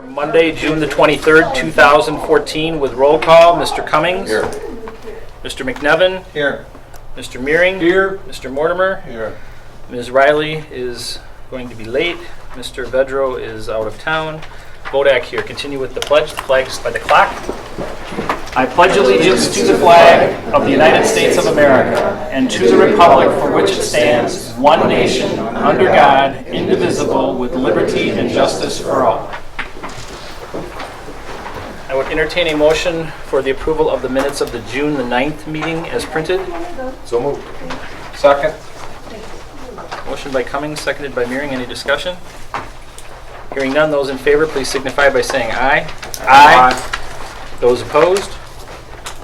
Monday, June the 23rd, 2014, with roll call. Mr. Cummings. Here. Mr. McNevin. Here. Mr. Meering. Here. Mr. Mortimer. Here. Ms. Riley is going to be late. Mr. Vedro is out of town. Vodak here. Continue with the pledge. The flag's by the clock. I pledge allegiance to the flag of the United States of America and to the republic for which it stands, one nation, under God, indivisible, with liberty and justice for all. I would entertain a motion for the approval of the minutes of the June the 9th meeting as printed. So moved. Second. Motion by Cummings, seconded by Meering. Any discussion? Hearing none, those in favor, please signify by saying aye. Aye. Those opposed?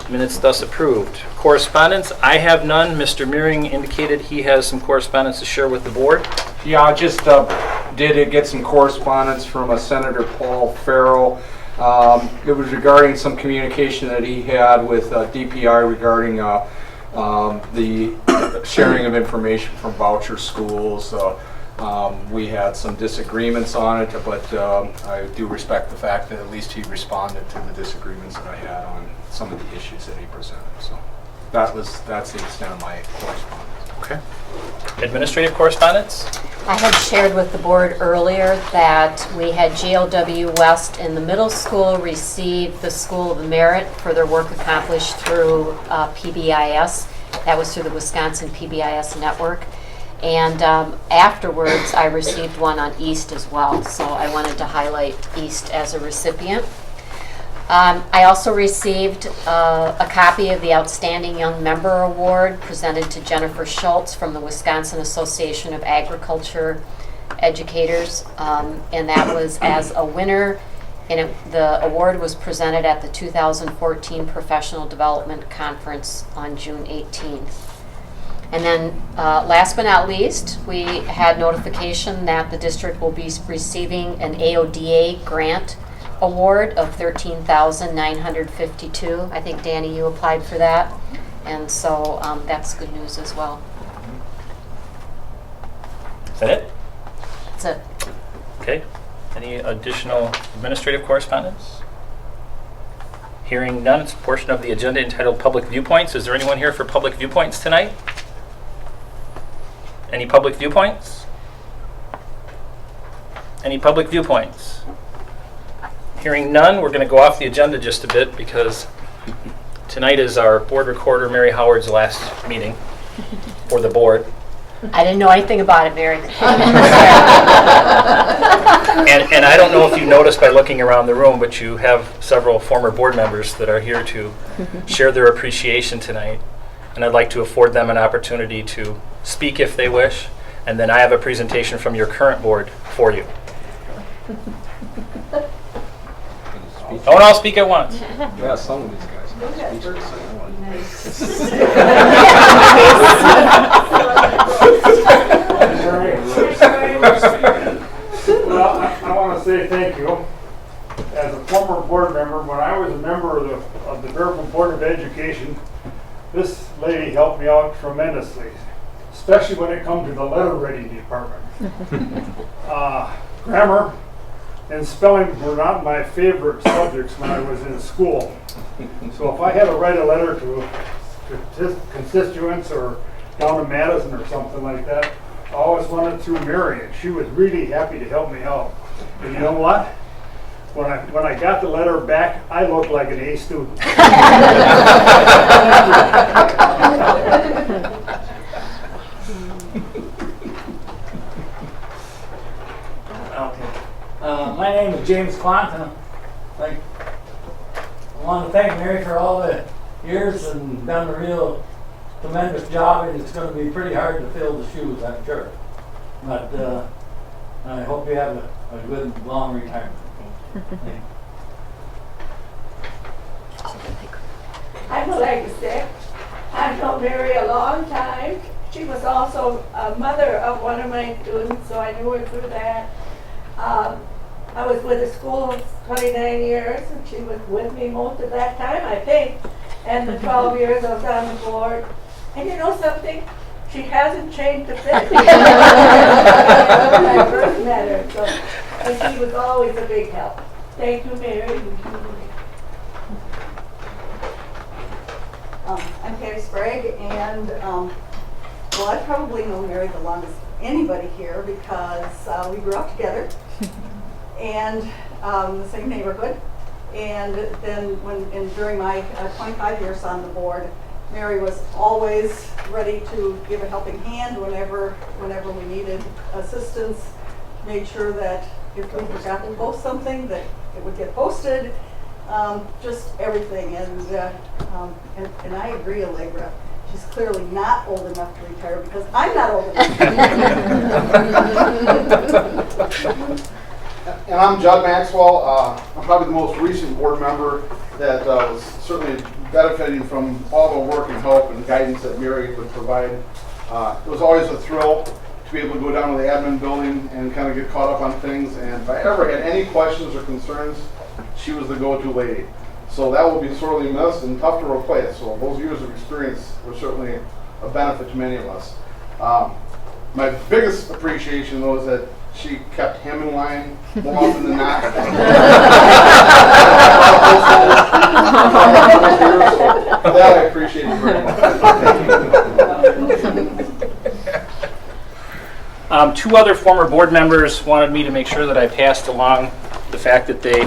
Minutes thus approved. Correspondence, I have none. Mr. Meering indicated he has some correspondence to share with the board. Yeah, I just did get some correspondence from Senator Paul Farrell. It was regarding some communication that he had with DPI regarding the sharing of information from voucher schools. We had some disagreements on it, but I do respect the fact that at least he responded to the disagreements that I had on some of the issues that he presented. So that's the extent of my correspondence. Okay. Administrative correspondence? I had shared with the board earlier that we had GLW West in the middle school receive the School of Merit for their work accomplished through PBIS. That was through the Wisconsin PBIS network. And afterwards, I received one on East as well. So I wanted to highlight East as a recipient. I also received a copy of the Outstanding Young Member Award presented to Jennifer Schultz from the Wisconsin Association of Agriculture Educators. And that was as a winner. And the award was presented at the 2014 Professional Development Conference on June 18th. And then last but not least, we had notification that the district will be receiving an AODA grant award of $13,952. I think, Danny, you applied for that. And so that's good news as well. Is that it? That's it. Okay. Any additional administrative correspondence? Hearing none, it's a portion of the agenda entitled Public Viewpoints. Is there anyone here for public viewpoints tonight? Any public viewpoints? Any public viewpoints? Hearing none, we're going to go off the agenda just a bit because tonight is our board recorder, Mary Howard's last meeting for the board. I didn't know anything about it, Mary. And I don't know if you noticed by looking around the room, but you have several former board members that are here to share their appreciation tonight. And I'd like to afford them an opportunity to speak if they wish. And then I have a presentation from your current board for you. Don't all speak at once. Yeah, some of these guys. Well, I want to say thank you. As a former board member, when I was a member of the Fairfield Board of Education, this lady helped me out tremendously, especially when it comes to the letter writing department. Grammar and spelling were not my favorite subjects when I was in school. So if I had to write a letter to constituents or down to Madison or something like that, I always went it through Mary, and she was really happy to help me out. And you know what? When I got the letter back, I looked like an A student. My name is James Quanton. I want to thank Mary for all the years and done a real tremendous job, and it's going to be pretty hard to fill the shoes, I'm sure. But I hope you have a good, long retirement. I'm Alexa. I've known Mary a long time. She was also a mother of one of my students, so I knew her through that. I was with the school 29 years, and she was with me most of that time, I think. And the 12 years I was on the board. And you know something? She hasn't changed a bit. When I first met her, so, and she was always a big help. Thank you, Mary. I'm Patty Sprague, and well, I've probably known Mary the longest anybody here because we grew up together and the same neighborhood. And then during my 25 years on the board, Mary was always ready to give a helping hand whenever we needed assistance. Made sure that if we forgot to post something, that it would get posted. Just everything, and I agree, Allegra. She's clearly not old enough to retire because I'm not old enough to retire. And I'm Judd Maxwell. I'm probably the most recent board member that was certainly benefiting from all the work and help and guidance that Mary would provide. It was always a thrill to be able to go down to the admin building and kind of get caught up on things. And if I ever had any questions or concerns, she was the go-to lady. So that will be sorely missed and tough to replace. So those years of experience were certainly a benefit to many of us. My biggest appreciation, though, is that she kept him in line more often than not. So that I appreciate very much. Two other former board members wanted me to make sure that I passed along the fact that they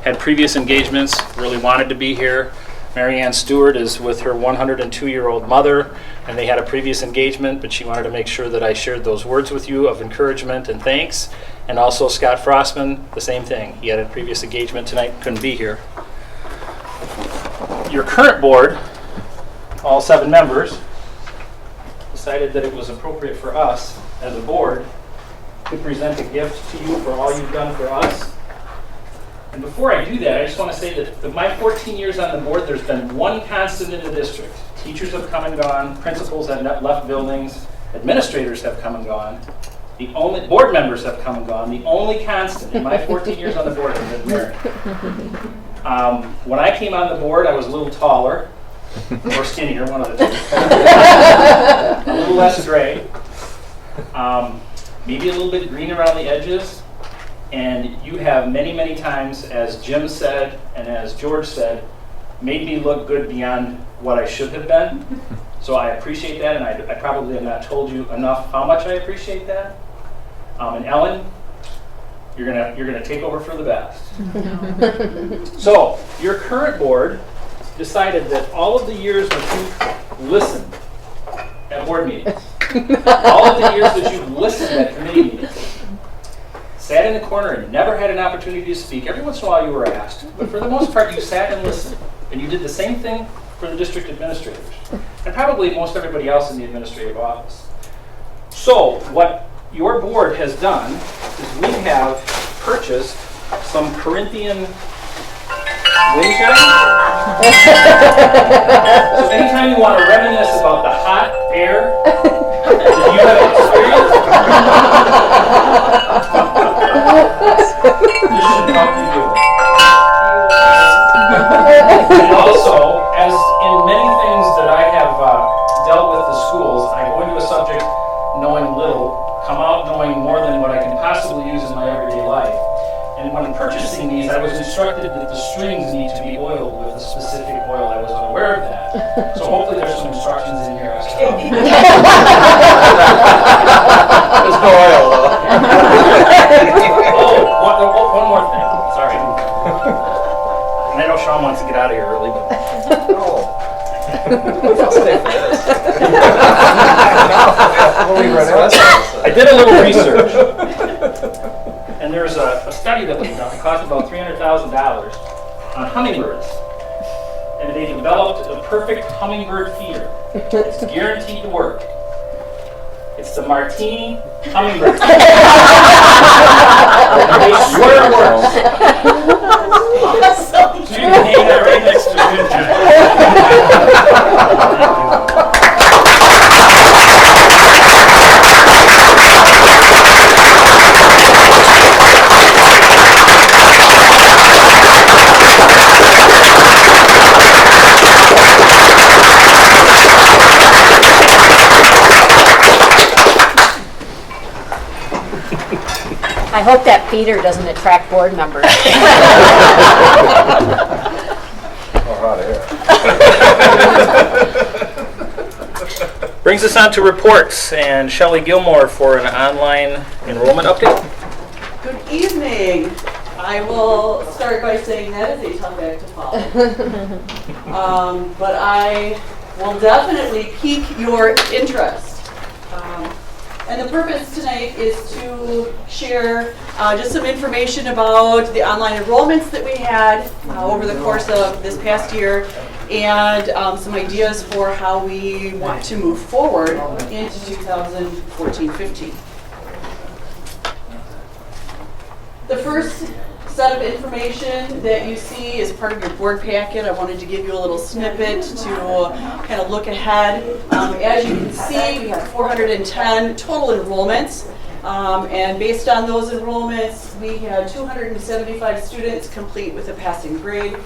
had previous engagements, really wanted to be here. Mary Ann Stewart is with her 102-year-old mother, and they had a previous engagement, but she wanted to make sure that I shared those words with you of encouragement and thanks. And also Scott Frostman, the same thing. He had a previous engagement tonight, couldn't be here. Your current board, all 7 members, decided that it was appropriate for us as a board to present a gift to you for all you've done for us. And before I do that, I just want to say that my 14 years on the board, there's been one constant in the district. Teachers have come and gone, principals have left buildings, administrators have come and gone. The only board members have come and gone. The only constant in my 14 years on the board has been Mary. When I came on the board, I was a little taller, or skinnier, one of the two. A little less gray, maybe a little bit green around the edges. And you have many, many times, as Jim said and as George said, made me look good beyond what I should have been. So I appreciate that, and I probably have not told you enough how much I appreciate that. And Ellen, you're gonna take over for the best. So your current board decided that all of the years that you've listened at board meetings, all of the years that you've listened at committee meetings, sat in the corner and never had an opportunity to speak. Every once in a while you were asked, but for the most part you sat and listened. And you did the same thing for the district administrators, and probably most everybody else in the administrative office. So what your board has done is we have purchased some Corinthian wind chimes. So anytime you want to reminisce about the hot air that you have experienced, this should help you do it. And also, as in many things that I have dealt with the schools, I go into a subject knowing little, come out knowing more than what I can possibly use in my everyday life. And when purchasing these, I was instructed that the strings need to be oiled with a specific oil. I was unaware of that. So hopefully there's some instructions in here as well. There's no oil, though. One more thing. Sorry. And I know Sean wants to get out of here early, but I'll stay for this. I did a little research. And there's a study that was done. It cost about $300,000 on hummingbirds. And they developed the perfect hummingbird feeder. It's guaranteed to work. It's the Martini hummingbird. They swear it works. So you can hang that right next to the I hope that feeder doesn't attract board members. Oh, hot air. Brings us on to reports, and Shelley Gilmore for an online enrollment update. Good evening. I will start by saying that is a tough act to follow. But I will definitely pique your interest. And the purpose tonight is to share just some information about the online enrollments that we had over the course of this past year, and some ideas for how we want to move forward into 2014-15. The first set of information that you see is part of your board packet. I wanted to give you a little snippet to kind of look ahead. As you can see, we have 410 total enrollments. And based on those enrollments, we had 275 students complete with a passing grade.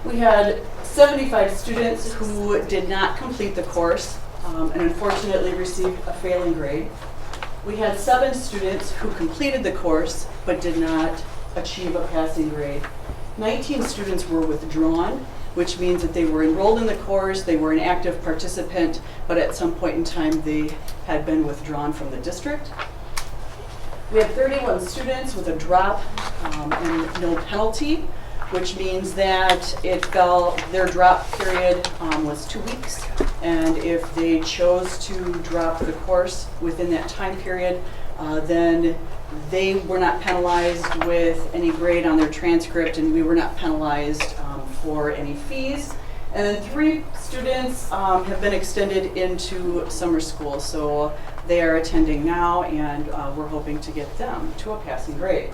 We had 75 students who did not complete the course and unfortunately received a failing grade. We had 7 students who completed the course but did not achieve a passing grade. 19 students were withdrawn, which means that they were enrolled in the course, they were an active participant, but at some point in time they had been withdrawn from the district. We had 31 students with a drop and no penalty, which means that their drop period was 2 weeks, and if they chose to drop the course within that time period, then they were not penalized with any grade on their transcript, and we were not penalized for any fees. And then 3 students have been extended into summer school, so they are attending now, and we're hoping to get them to a passing grade.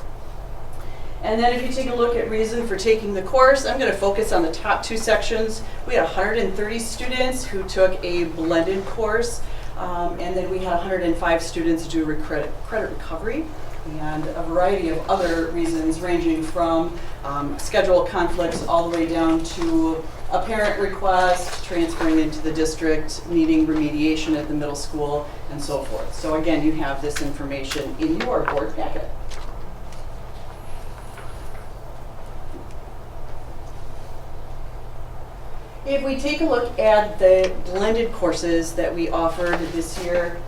And then if you take a look at reason for taking the course, I'm going to focus on the top 2 sections. We had 130 students who took a blended course, and then we had 105 students do credit recovery, and a variety of other reasons ranging from schedule conflicts all the way down to a parent request, transferring into the district, needing remediation at the middle school, and so forth. So again, you have this information in your board packet. If we take a look at the blended courses that we offered this year,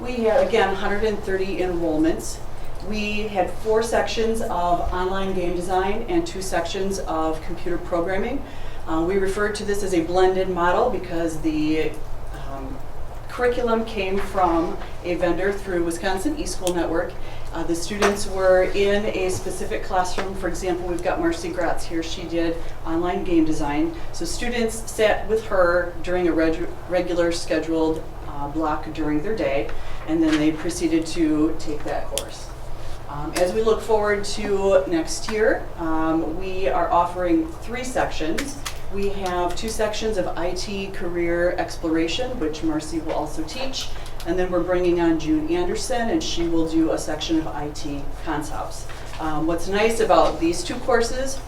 we had, again, 130 enrollments. We had 4 sections of online game design and 2 sections of computer programming. We referred to this as a blended model because the curriculum came from a vendor through Wisconsin eSchool Network. The students were in a specific classroom. For example, we've got Marcy Gratz here. She did online game design. So students sat with her during a regular scheduled block during their day, and then they proceeded to take that course. As we look forward to next year, we are offering 3 sections. We have 2 sections of IT career exploration, which Marcy will also teach. And then we're bringing on June Anderson, and she will do a section of IT concepts. What's nice about these 2 courses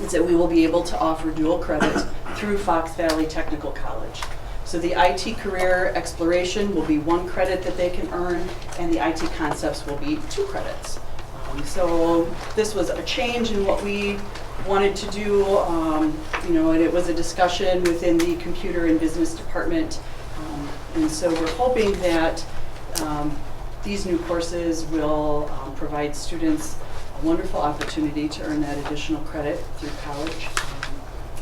is that we will be able to offer dual credit through Fox Valley Technical College. So the IT career exploration will be 1 credit that they can earn, and the IT concepts will be 2 credits. So this was a change in what we wanted to do, and it was a discussion within the computer and business department. And so we're hoping that these new courses will provide students a wonderful opportunity to earn that additional credit through college.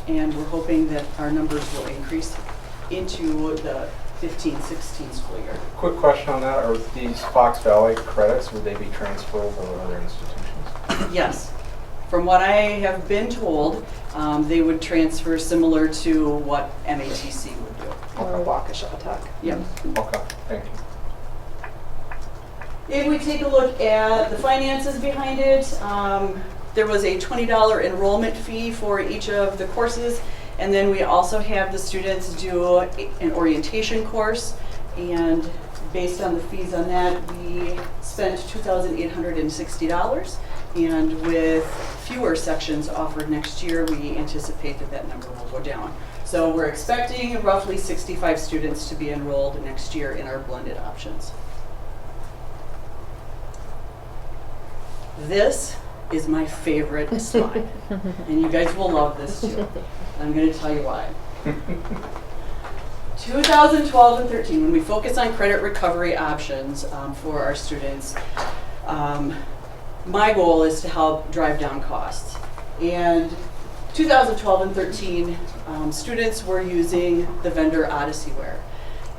And we're hoping that our numbers will increase into the 15-16 school year. Quick question on that. Are these Fox Valley credits, would they be transferable to other institutions? Yes. From what I have been told, they would transfer similar to what MATC would do. Or Waukesha. Yep. Okay, thank you. If we take a look at the finances behind it, there was a $20 enrollment fee for each of the courses, and then we also have the students do an orientation course, and based on the fees on that, we spent $2,860, and with fewer sections offered next year, we anticipate that that number will go down. So we're expecting roughly 65 students to be enrolled next year in our blended options. This is my favorite slide, and you guys will love this too. I'm going to tell you why. 2012 and 13, when we focus on credit recovery options for our students, my goal is to help drive down costs. And 2012 and 13, students were using the vendor Odysseyware.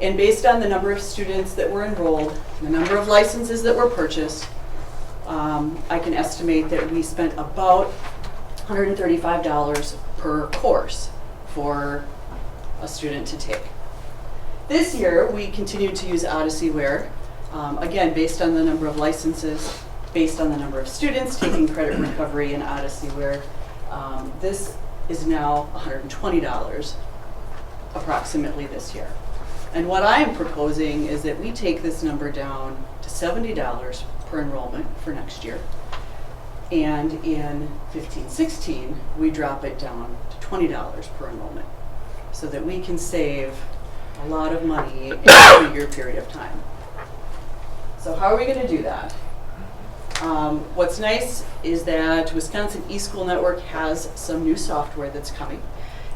And based on the number of students that were enrolled, the number of licenses that were purchased, I can estimate that we spent about $135 per course for a student to take. This year, we continued to use Odysseyware, again, based on the number of licenses, based on the number of students taking credit recovery in Odysseyware. This is now $120 approximately this year. And what I am proposing is that we take this number down to $70 per enrollment for next year. And in 15-16, we drop it down to $20 per enrollment so that we can save a lot of money in a 2-year period of time. So how are we going to do that? What's nice is that Wisconsin eSchool Network has some new software that's coming,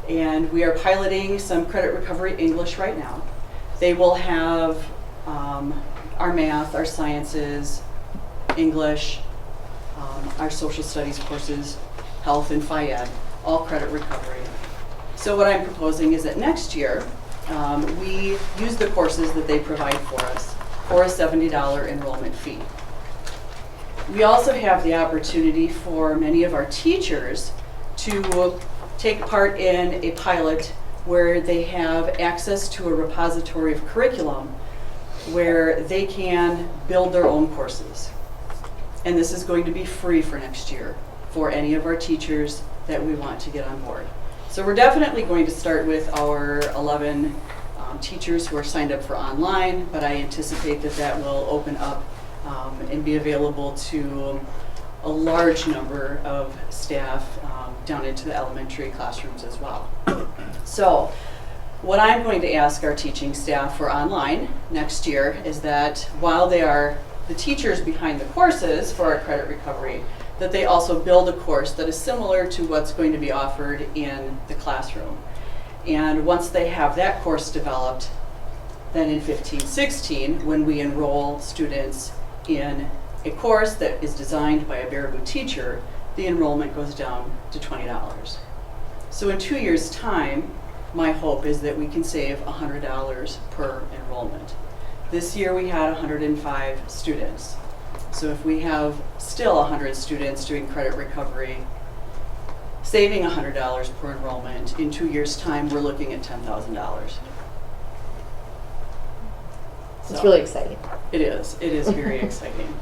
and we are piloting some credit recovery English right now. They will have our math, our sciences, English, our social studies courses, health and Phy-Ed, all credit recovery. So what I'm proposing is that next year we use the courses that they provide for us for a $70 enrollment fee. We also have the opportunity for many of our teachers to take part in a pilot where they have access to a repository of curriculum where they can build their own courses. And this is going to be free for next year for any of our teachers that we want to get on board. So we're definitely going to start with our 11 teachers who are signed up for online, but I anticipate that that will open up and be available to a large number of staff down into the elementary classrooms as well. So what I'm going to ask our teaching staff for online next year is that while they are the teachers behind the courses for our credit recovery, that they also build a course that is similar to what's going to be offered in the classroom. And once they have that course developed, then in 15-16, when we enroll students in a course that is designed by a Baraboo teacher, the enrollment goes down to $20. So in 2 years' time, my hope is that we can save $100 per enrollment. This year we had 105 students. So if we have still 100 students doing credit recovery, saving $100 per enrollment, in 2 years' time we're looking at $10,000. It's really exciting. It is very exciting.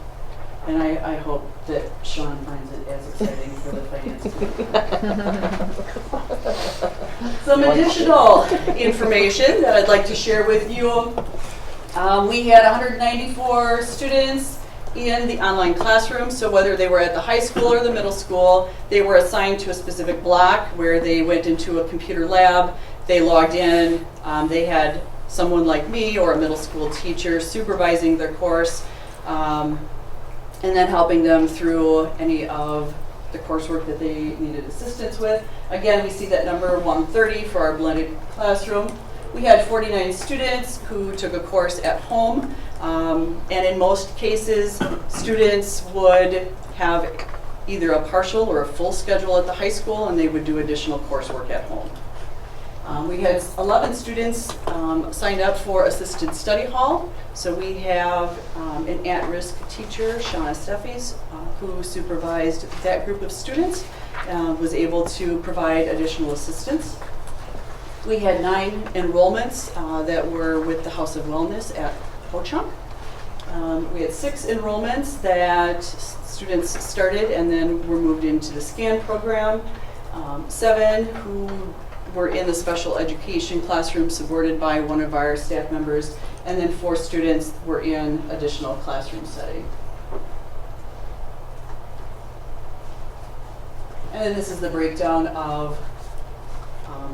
And I hope that Sean finds it as exciting for the finance team. Some additional information that I'd like to share with you. We had 194 students in the online classroom, so whether they were at the high school or the middle school, they were assigned to a specific block where they went into a computer lab, they logged in, they had someone like me or a middle school teacher supervising their course, and then helping them through any of the coursework that they needed assistance with. Again, we see that number 130 for our blended classroom. We had 49 students who took a course at home, and in most cases, students would have either a partial or a full schedule at the high school, and they would do additional coursework at home. We had 11 students signed up for assisted study hall. So we have an at-risk teacher, Shauna Steffes, who supervised that group of students, was able to provide additional assistance. We had 9 enrollments that were with the House of Wellness at Ho-Chunk. We had 6 enrollments that students started and then were moved into the SCAN program. 7 who were in the special education classroom supported by one of our staff members, and then 4 students were in additional classroom setting. And then this is the breakdown of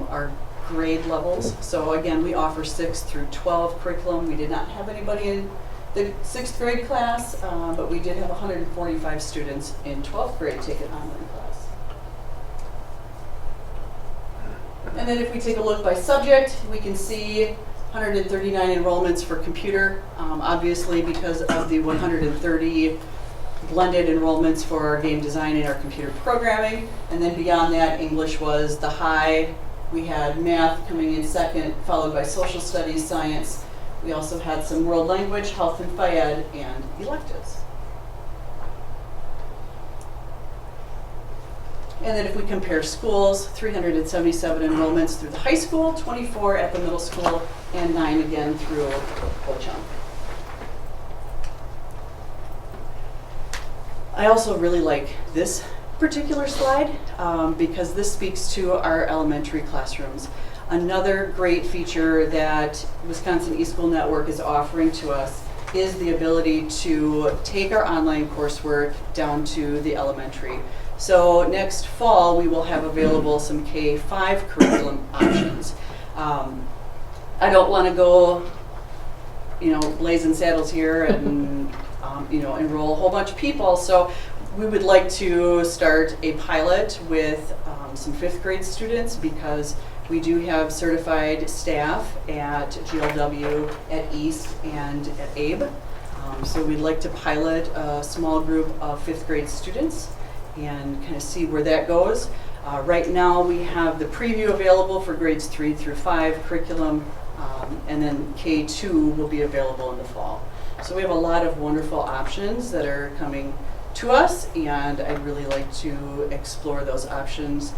our grade levels. So again, we offer 6 through 12 curriculum. We did not have anybody in the 6th grade class, but we did have 145 students in 12th grade take an online class. And then if we take a look by subject, we can see 139 enrollments for computer, obviously because of the 130 blended enrollments for our game design and our computer programming. And then beyond that, English was the high. We had math coming in second, followed by social studies, science. We also had some world language, health and phy-ed, and electives. And then if we compare schools, 377 enrollments through the high school, 24 at the middle school, and 9 again through Ho-Chunk. I also really like this particular slide because this speaks to our elementary classrooms. Another great feature that Wisconsin eSchool Network is offering to us is the ability to take our online coursework down to the elementary. So next fall, we will have available some K-5 curriculum options. I don't want to go, blazing saddles here and, enroll a whole bunch of people. So we would like to start a pilot with some 5th grade students because we do have certified staff at GLW, at East, and at Abe. So we'd like to pilot a small group of 5th grade students and kind of see where that goes. Right now we have the preview available for grades 3 through 5 curriculum, and then K2 will be available in the fall. So we have a lot of wonderful options that are coming to us, and I'd really like to explore those options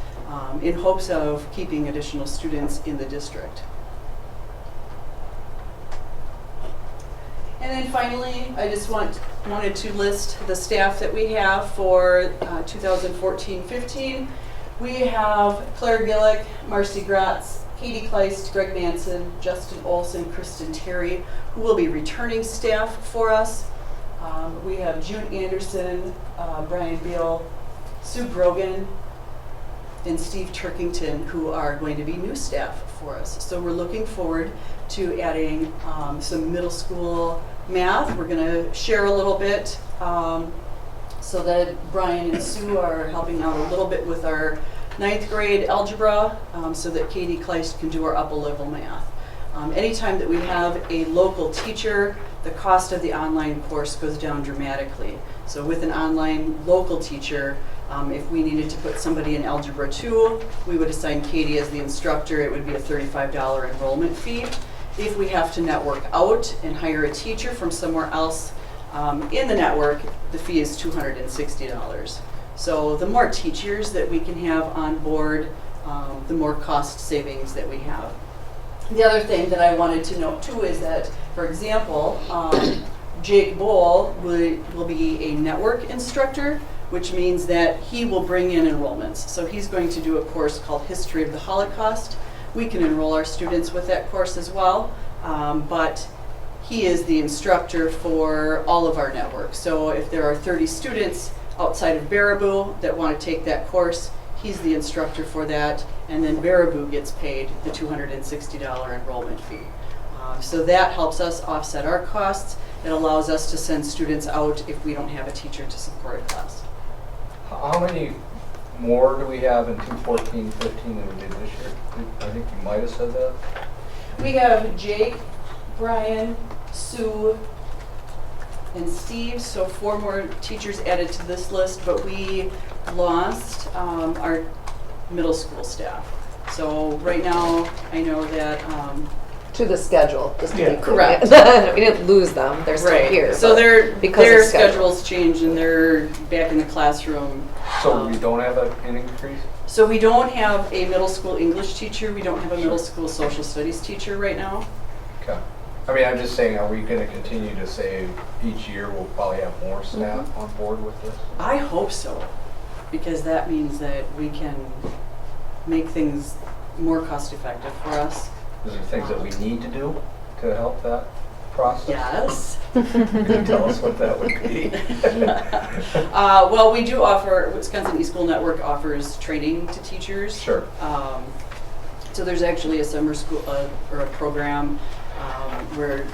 in hopes of keeping additional students in the district. And then finally, I just wanted to list the staff that we have for 2014-15. We have Claire Gillick, Marcy Gratz, Katie Kleist, Greg Manson, Justin Olson, Kristen Terry, who will be returning staff for us. We have June Anderson, Brian Beal, Sue Brogan, and Steve Turkington, who are going to be new staff for us. So we're looking forward to adding some middle school math. We're going to share a little bit so that Brian and Sue are helping out a little bit with our 9th grade algebra so that Katie Kleist can do our upper level math. Anytime that we have a local teacher, the cost of the online course goes down dramatically. So with an online local teacher, if we needed to put somebody in Algebra 2, we would assign Katie as the instructor. It would be a $35 enrollment fee. If we have to network out and hire a teacher from somewhere else in the network, the fee is $260. So the more teachers that we can have on board, the more cost savings that we have. The other thing that I wanted to note too is that, for example, Jake Bowl will be a network instructor, which means that he will bring in enrollments. So he's going to do a course called History of the Holocaust. We can enroll our students with that course as well, but he is the instructor for all of our networks. So if there are 30 students outside of Baraboo that want to take that course, he's the instructor for that, and then Baraboo gets paid the $260 enrollment fee. So that helps us offset our costs. It allows us to send students out if we don't have a teacher to support a class. How many more do we have in 2014-15 than we did this year? I think you might have said that. We have Jake, Brian, Sue, and Steve, so 4 more teachers added to this list, but we lost our middle school staff. So right now, I know that To the schedule, just to be clear. Correct. We didn't lose them, they're still right. here. So but their because of schedule. schedules changed and they're back in the classroom. So we don't have an increase? So we don't have a middle school English teacher. We don't have a middle school social studies teacher right now. Okay. I mean, I'm just saying, are we going to continue to say each year we'll probably have more staff on board with this? I hope so, because that means that we can make things more cost effective for us. Is there things that we need to do to help that process? Yes. Can you tell us what that would be? Well, we do offer, Wisconsin eSchool Network offers training to teachers. Sure. So there's actually a summer school or a program where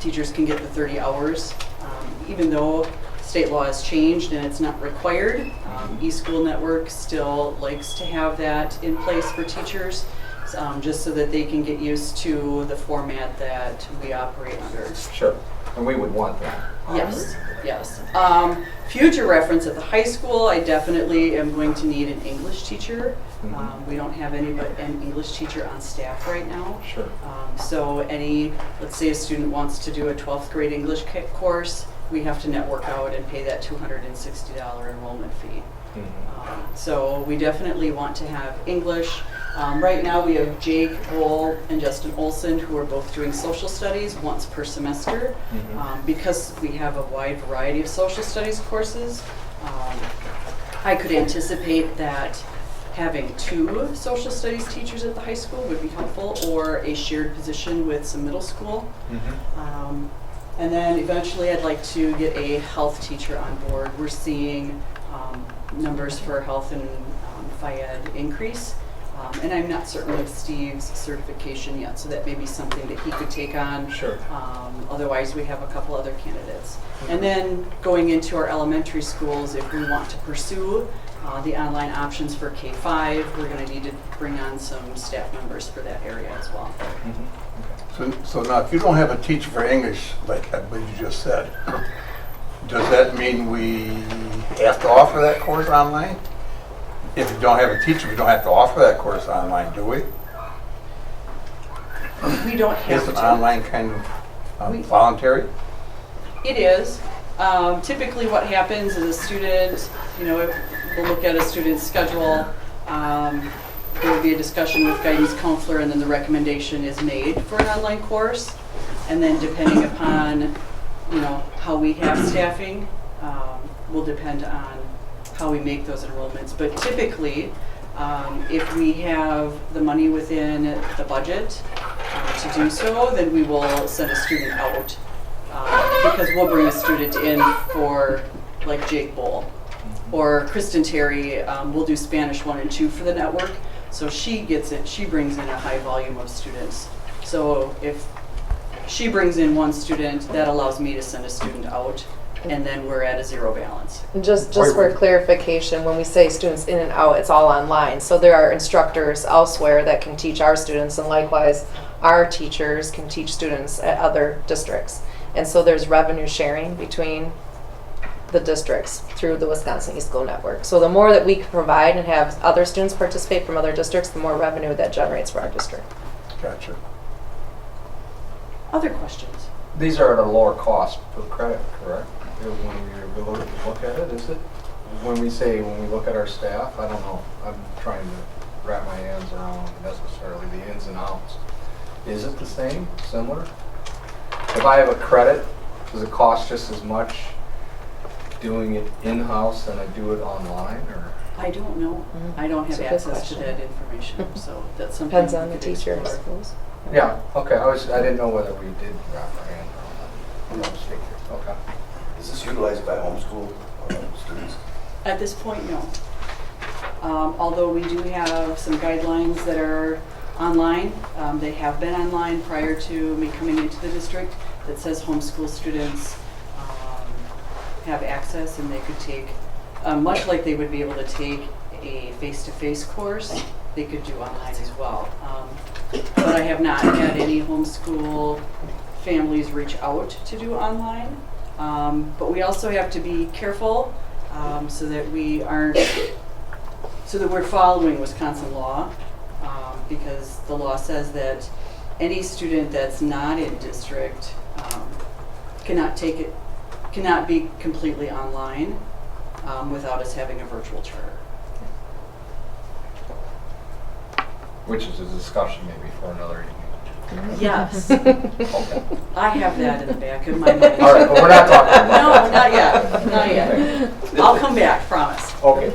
teachers can get the 30 hours, even though state law has changed and it's not required. eSchool Network still likes to have that in place for teachers, just so that they can get used to the format that we operate under. Sure. And we would want that. Yes, yes. Future reference at the high school, I definitely am going to need an English teacher. We don't have an English teacher on staff right now. Sure. So let's say a student wants to do a 12th grade English course, we have to network out and pay that $260 enrollment fee. So we definitely want to have English. Right now we have Jake Bull and Justin Olson, who are both doing social studies once per semester. Because we have a wide variety of social studies courses, I could anticipate that having 2 social studies teachers at the high school would be helpful, or a shared position with some middle school. And then eventually I'd like to get a health teacher on board. We're seeing numbers for health and FIED increase. And I'm not certain of Steve's certification yet, so that may be something that he could take on. Sure. Otherwise, we have a couple other candidates. And then going into our elementary schools, if we want to pursue the online options for K-5, we're going to need to bring on some staff members for that area as well. So now, if you don't have a teacher for English, like I believe you just said, does that mean we have to offer that course online? If you don't have a teacher, we don't have to offer that course online, do we? We don't have Is it to. online kind of voluntary? It is. Typically what happens is a student, we'll look at a student's schedule, there will be a discussion with guidance counselor, and then the recommendation is made for an online course. And then depending upon, how we have staffing, will depend on how we make those enrollments. But typically, if we have the money within the budget to do so, then we will send a student out. Because we'll bring a student in for, like, Jake Bull. Or Kristen Terry will do Spanish 1 and 2 for the network. So she brings in a high volume of students. So if she brings in 1 student, that allows me to send a student out, and then we're at a 0 balance. And just for clarification, when we say students in and out, it's all online. So there are instructors elsewhere that can teach our students, and likewise, our teachers can teach students at other districts. And so there's revenue sharing between the districts through the Wisconsin eSchool Network. So the more that we can provide and have other students participate from other districts, the more revenue that generates for our district. Gotcha. Other questions? These are at a lower cost per credit, correct? When we look at it, is it? When we look at our staff, I don't know. I'm trying to wrap my hands around necessarily the ins and outs. Is it the same, similar? If I have a credit, does it cost just as much doing it in-house than I do it online, or? I don't know. I don't have That's a good access to question. that information, so that's something. Depends on we the could teacher, I explore. suppose. Yeah, okay, I didn't know whether we did wrap our hand around that. Okay. Is this utilized by homeschool students? At this point, no. Although we do have some guidelines that are online, they have been online prior to me coming into the district, that says homeschool students have access, and they could take, much like they would be able to take a face-to-face course, they could do online as well. But I have not had any homeschool families reach out to do online. But we also have to be careful so that we're following Wisconsin law, because the law says that any student that's not in district cannot be completely online without us having a virtual charter. Which is a discussion maybe for another evening. Yes, Okay. I have that in the back of my mind. All right, but we're not talking about No, that. not yet, not yet. I'll come back, promise. Okay.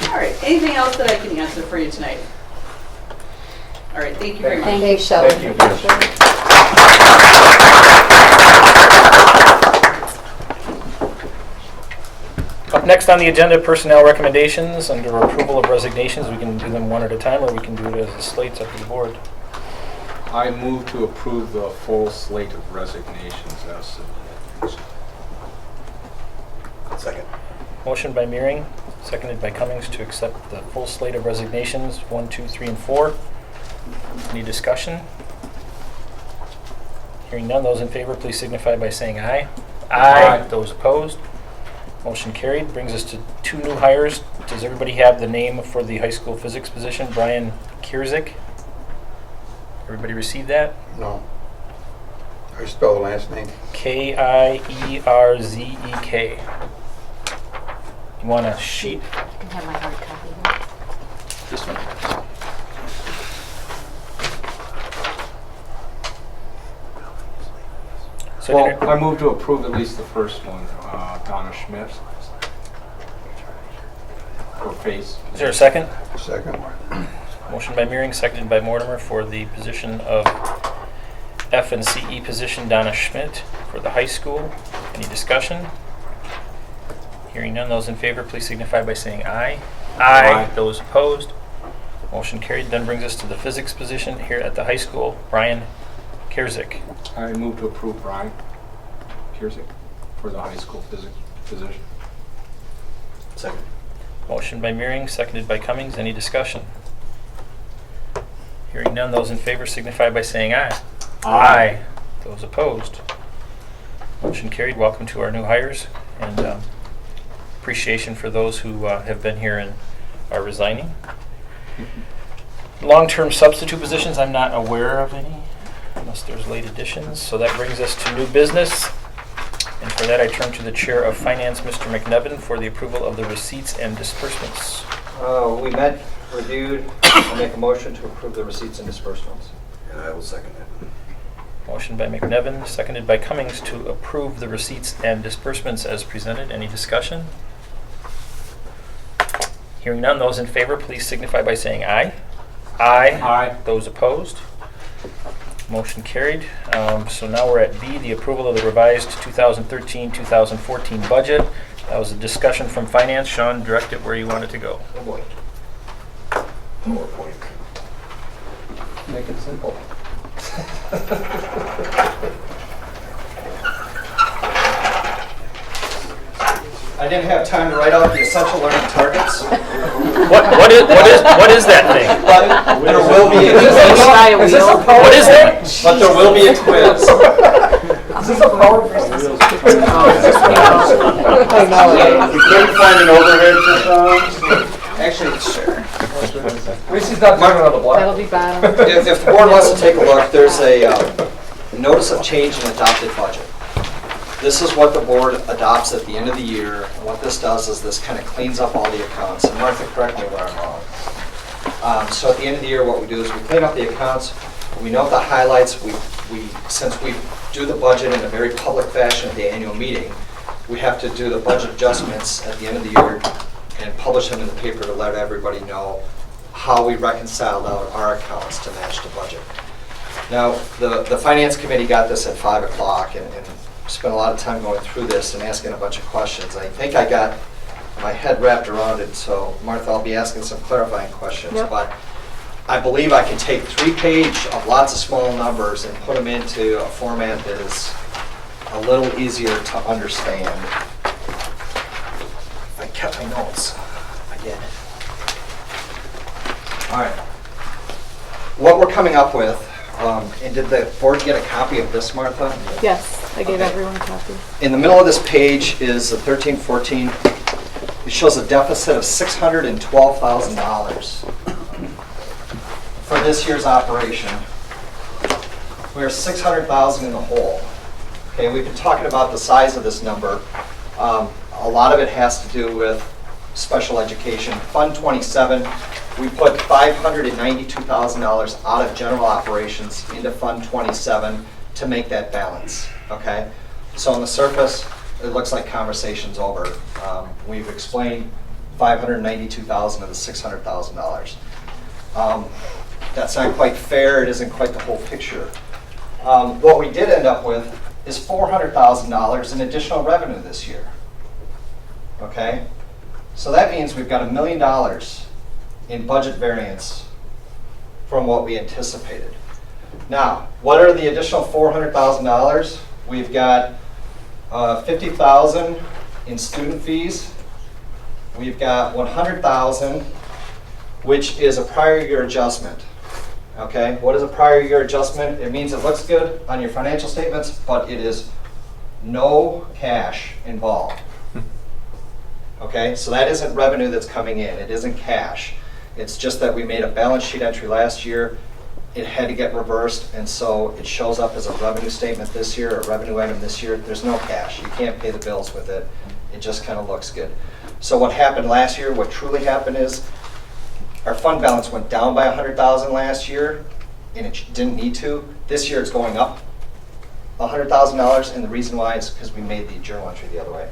All right, anything else that I can answer for you tonight? All right, thank you very much. Thank you, Shelley. Thank you. Up next on the agenda, personnel recommendations. Under approval of resignations, we can do them one at a time, or we can do it as a slate, up to the board. I move to approve the full slate of resignations as submitted. Second. Motion by Meering, seconded by Cummings to accept the full slate of resignations, 1, 2, 3, and 4. Any discussion? Hearing none, those in favor, please signify by saying aye. Aye. Those opposed? Motion carried. Brings us to 2 new hires. Does everybody have the name for the high school physics position? Brian Kierzik. Everybody receive that? No. How you spell the last name? Kierzek. You want a sheet? You can have my hard copy here. This one? So Well, I move to approve at least the first one, Donna Schmidt. Or face. is there a second? Second. Motion by Meering, seconded by Mortimer for the position of F and CE position, Donna Schmidt for the high school. Any discussion? Hearing none, those in favor, please signify by saying aye. Aye. Those opposed? Motion carried. Then brings us to the physics position here at the high school, Brian Kierzik. I move to approve Brian Kierzik for the high school physics position. Second. Motion by Meering, seconded by Cummings. Any discussion? Hearing none, those in favor signify by saying aye. Aye. Those opposed? Motion carried. Welcome to our new hires, and appreciation for those who have been here and are resigning. Long-term substitute positions, I'm not aware of any, unless there's late additions. So that brings us to new business. And for that, I turn to the Chair of Finance, Mr. McNevin, for the approval of the receipts and disbursements. We met, reviewed, I'll make a motion to approve the receipts and disbursements. And I will second that. Motion by McNevin, seconded by Cummings to approve the receipts and disbursements as presented. Any discussion? Hearing none, those in favor, please signify by saying aye. Aye. Aye. Those opposed? Motion carried. So now we're at B, the approval of the revised 2013-2014 budget. That was a discussion from Finance. Sean, direct it where you want it to go. Oh boy. PowerPoint. Make it simple. I didn't have time to write out the essential learning targets, What is that thing? but there will be a quiz. What is that? But there will be a quiz. Is this a PowerPoint? We couldn't find an overhead for Sean. Actually, sure. Reese's not talking on the block. That'll be bottom. If the board wants to take a look, there's a notice of change in adopted budget. This is what the board adopts at the end of the year. And what this does is this kind of cleans up all the accounts. And Martha, correct me where I'm wrong. So at the end of the year, what we do is we clean up the accounts. We note the highlights. Since we do the budget in a very public fashion at the annual meeting, we have to do the budget adjustments at the end of the year and publish them in the paper to let everybody know how we reconciled out our accounts to match the budget. Now, the Finance Committee got this at 5 o'clock and spent a lot of time going through this and asking a bunch of questions. I think I got my head wrapped around it, so Martha, I'll be asking some clarifying questions. Yep. But I believe I can take 3-page of lots of small numbers and put them into a format that is a little easier to understand. I kept my notes. I did. All right. What we're coming up with, and did the board get a copy of this, Martha? Yes, I gave Okay. everyone a copy. In the middle of this page is the 13-14. It shows a deficit of $612,000 for this year's operation. We're $600,000 in the hole. Okay, we've been talking about the size of this number. A lot of it has to do with special education. Fund 27, we put $592,000 out of general operations into Fund 27 to make that balance, okay? So on the surface, it looks like conversation's over. We've explained $592,000 of the $600,000. That's not quite fair, it isn't quite the whole picture. What we did end up with is $400,000 in additional revenue this year, okay? So that means we've got $1 million in budget variance from what we anticipated. Now, what are the additional $400,000? We've got $50,000 in student fees. We've got $100,000, which is a prior year adjustment. Okay, what is a prior year adjustment? It means it looks good on your financial statements, but it is no cash involved. Okay, so that isn't revenue that's coming in. It isn't cash. It's just that we made a balance sheet entry last year. It had to get reversed, and so it shows up as a revenue statement this year, a revenue item this year. There's no cash. You can't pay the bills with it. It just kind of looks good. So what happened last year, what truly happened is our fund balance went down by $100,000 last year, and it didn't need to. This year it's going up $100,000, and the reason why is because we made the journal entry the other way.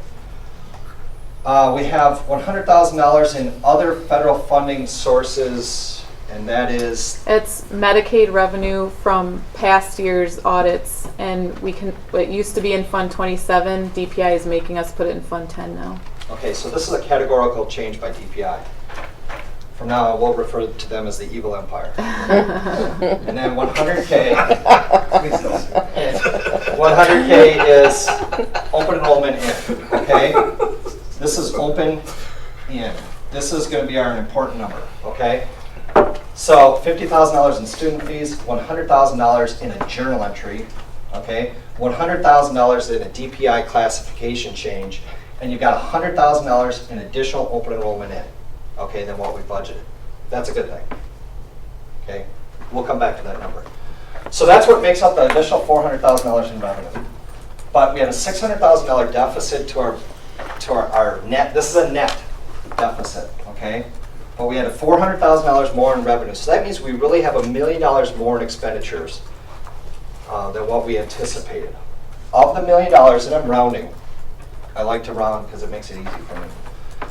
We have $100,000 in other federal funding sources, and that is It's Medicaid revenue from past year's audits, and it used to be in Fund 27. DPI is making us put it in Fund 10 now. okay. So this is a categorical change by DPI. From now on, we'll refer to them as the evil empire. And then 100K. 100K is open enrollment in. Okay. This is open in. This is going to be our important number. Okay. So $50,000 in student fees, $100,000 in a journal entry. Okay. $100,000 in a DPI classification change, and you've got $100,000 in additional open enrollment in. Okay, than what we budgeted. That's a good thing. Okay, we'll come back to that number. So that's what makes up the additional $400,000 in revenue. But we have a $600,000 deficit to our net. This is a net deficit, okay? But we had a $400,000 more in revenue. So that means we really have $1 million more in expenditures than what we anticipated. Of the $1 million, and I'm rounding, I like to round because it makes it easy for me.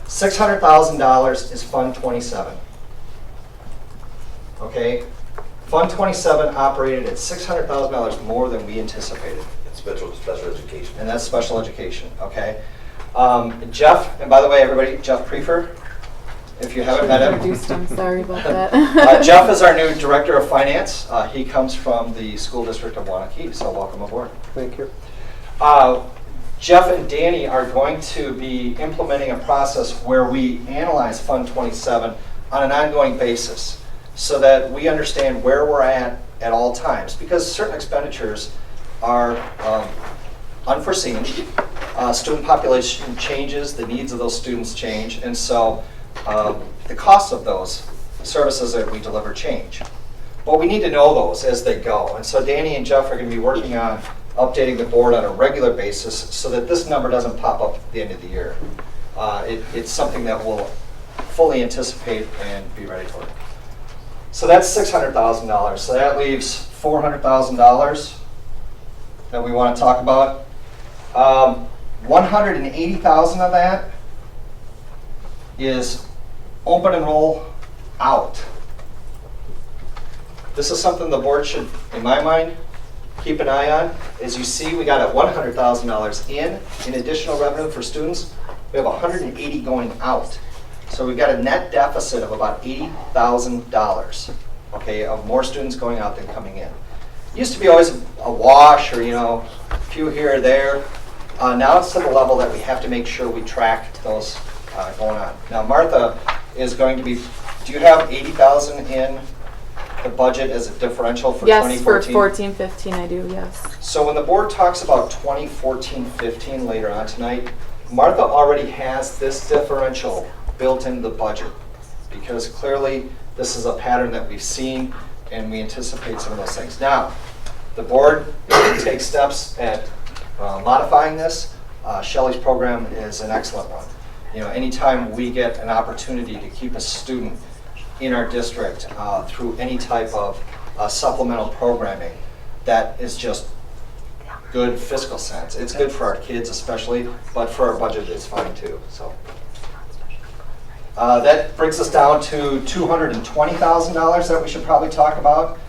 $600,000 is Fund 27. Okay? Fund 27 operated at $600,000 more than we anticipated. It's special education. And that's special education, okay? Jeff, and by the way, everybody, Jeff Prefer, if you haven't met him. Introduced him, sorry about that. Jeff is our new Director of Finance. He comes from the School District of Waunakee, so welcome aboard. Thank you. Jeff and Danny are going to be implementing a process where we analyze Fund 27 on an ongoing basis so that we understand where we're at all times, because certain expenditures are unforeseen. Student population changes, the needs of those students change, and so the costs of those services that we deliver change. But we need to know those as they go, and so Danny and Jeff are going to be working on updating the board on a regular basis so that this number doesn't pop up at the end of the year. It's something that we'll fully anticipate and be ready for. So that's $600,000. So that leaves $400,000 that we want to talk about. $180,000 of that is open enroll out. This is something the board should, in my mind, keep an eye on. As you see, we got a $100,000 in additional revenue for students. We have 180 going out. So we've got a net deficit of about $80,000, okay, of more students going out than coming in. It used to be always a wash or, a few here or there. Now it's to the level that we have to make sure we track those going on. Now Martha is going to be, do you have $80,000 in the budget as a differential for 2014? Yes, for 14-15 I do, yes. So when the board talks about 2014-15 later on tonight, Martha already has this differential built into the budget because clearly this is a pattern that we've seen and we anticipate some of those things. Now, the board can take steps at modifying this. Shelley's program is an excellent one. Anytime we get an opportunity to keep a student in our district through any type of supplemental programming, that is just good fiscal sense. It's good for our kids especially, but for our budget it's fine too. So that brings us down to $220,000 that we should probably talk about.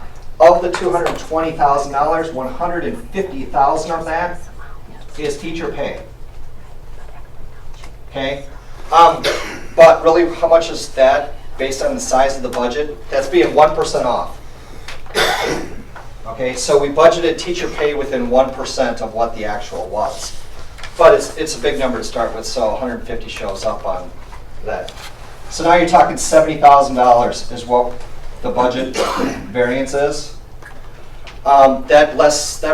Of the $220,000, $150,000 of that is teacher pay. Okay, but really, how much is that based on the size of the budget? That's being 1% off. Okay, so we budgeted teacher pay within 1% of what the actual was. But it's a big number to start with, so 150 shows up on that. So now you're talking $70,000 is what the budget variance is. That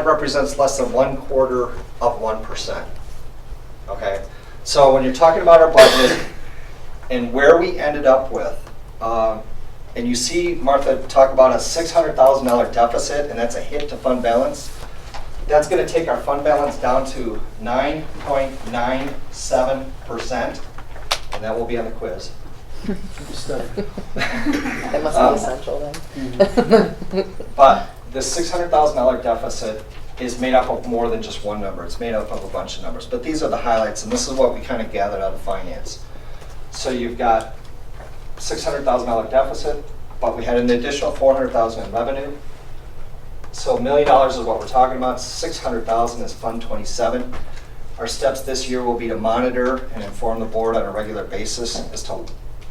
represents less than 1/4 of 1%. Okay, so when you're talking about our budget and where we ended up with, and you see Martha talk about a $600,000 deficit, and that's a hit to fund balance. That's going to take our fund balance down to 9.97%, and that will be on the quiz. That must be essential then. But the $600,000 deficit is made up of more than just one number. It's made up of a bunch of numbers. But these are the highlights, and this is what we kind of gathered out of finance. So you've got $600,000 deficit, but we had an additional $400,000 in revenue. So $1 million is what we're talking about. $600,000 is Fund 27. Our steps this year will be to monitor and inform the board on a regular basis as to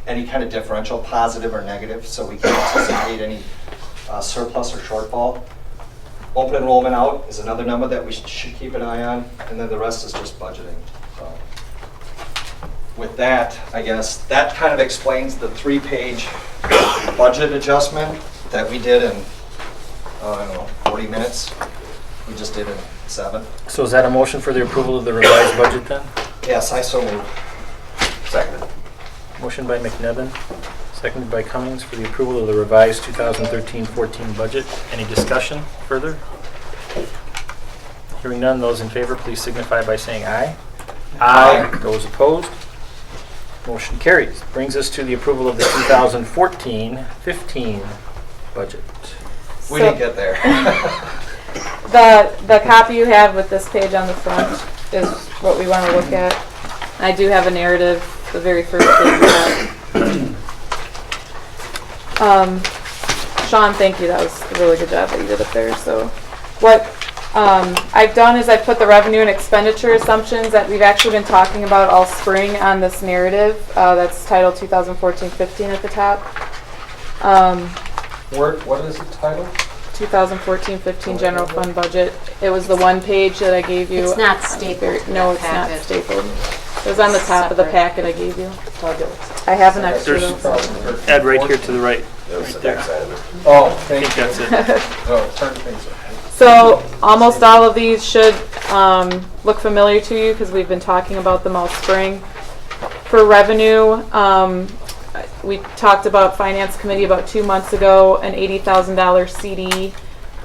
any kind of differential, positive or negative, so we can anticipate any surplus or shortfall. Open enrollment out is another number that we should keep an eye on, and then the rest is just budgeting. So with that, I guess that kind of explains the 3-page budget adjustment that we did in, I don't know, 40 minutes. We just did in 7. So is that a motion for the approval of the revised budget then? Yes, I so move. Second. Motion by McNevin, seconded by Cummings for the approval of the revised 2013-14 budget. Any discussion further? Hearing none, those in favor, please signify by saying aye. Aye. Those opposed? Motion carries. Brings us to the approval of the 2014-15 budget. We didn't get there. The copy you have with this page on the front is what we want to look at. I do have a narrative, the very first page of that. Sean, thank you. That was a really good job that you did up there. So what I've done is I've put the revenue and expenditure assumptions that we've actually been talking about all spring on this narrative. That's titled 2014-15 at the top. What is the title? 2014-15 general fund budget. It was the one page that I gave you. It's not stapled. No, it's not Packet. stapled. It was on the top of the Separate. packet I gave you. I have an extra There's, though. Ed, right here to the right. That was the there. back side of it. Oh, I thank think you. that's it. Oh, turn things around. So almost all of these should look familiar to you because we've been talking about them all spring. For revenue, we talked about Finance Committee about 2 months ago, an $80,000 CD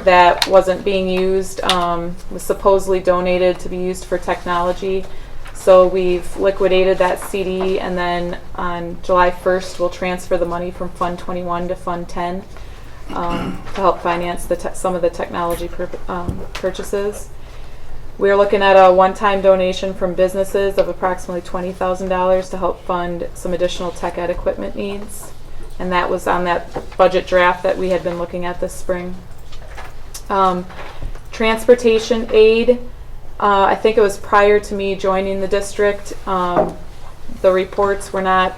that wasn't being used, was supposedly donated to be used for technology. So we've liquidated that CD, and then on July 1st, we'll transfer the money from Fund 21 to Fund 10 to help finance some of the technology purchases. We're looking at a one-time donation from businesses of approximately $20,000 to help fund some additional tech ed equipment needs. And that was on that budget draft that we had been looking at this spring. Transportation aid, I think it was prior to me joining the district. The reports were not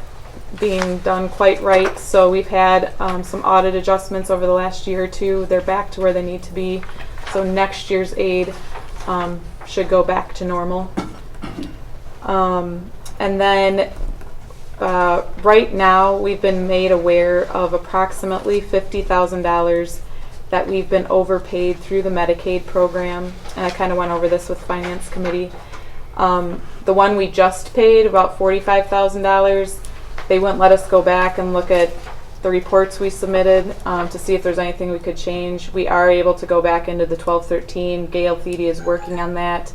being done quite right, so we've had some audit adjustments over the last year or two. They're back to where they need to be. So next year's aid should go back to normal. And then right now we've been made aware of approximately $50,000 that we've been overpaid through the Medicaid program. And I kind of went over this with Finance Committee. The one we just paid, about $45,000, they wouldn't let us go back and look at the reports we submitted to see if there's anything we could change. We are able to go back into the 1213. Gail Thede is working on that.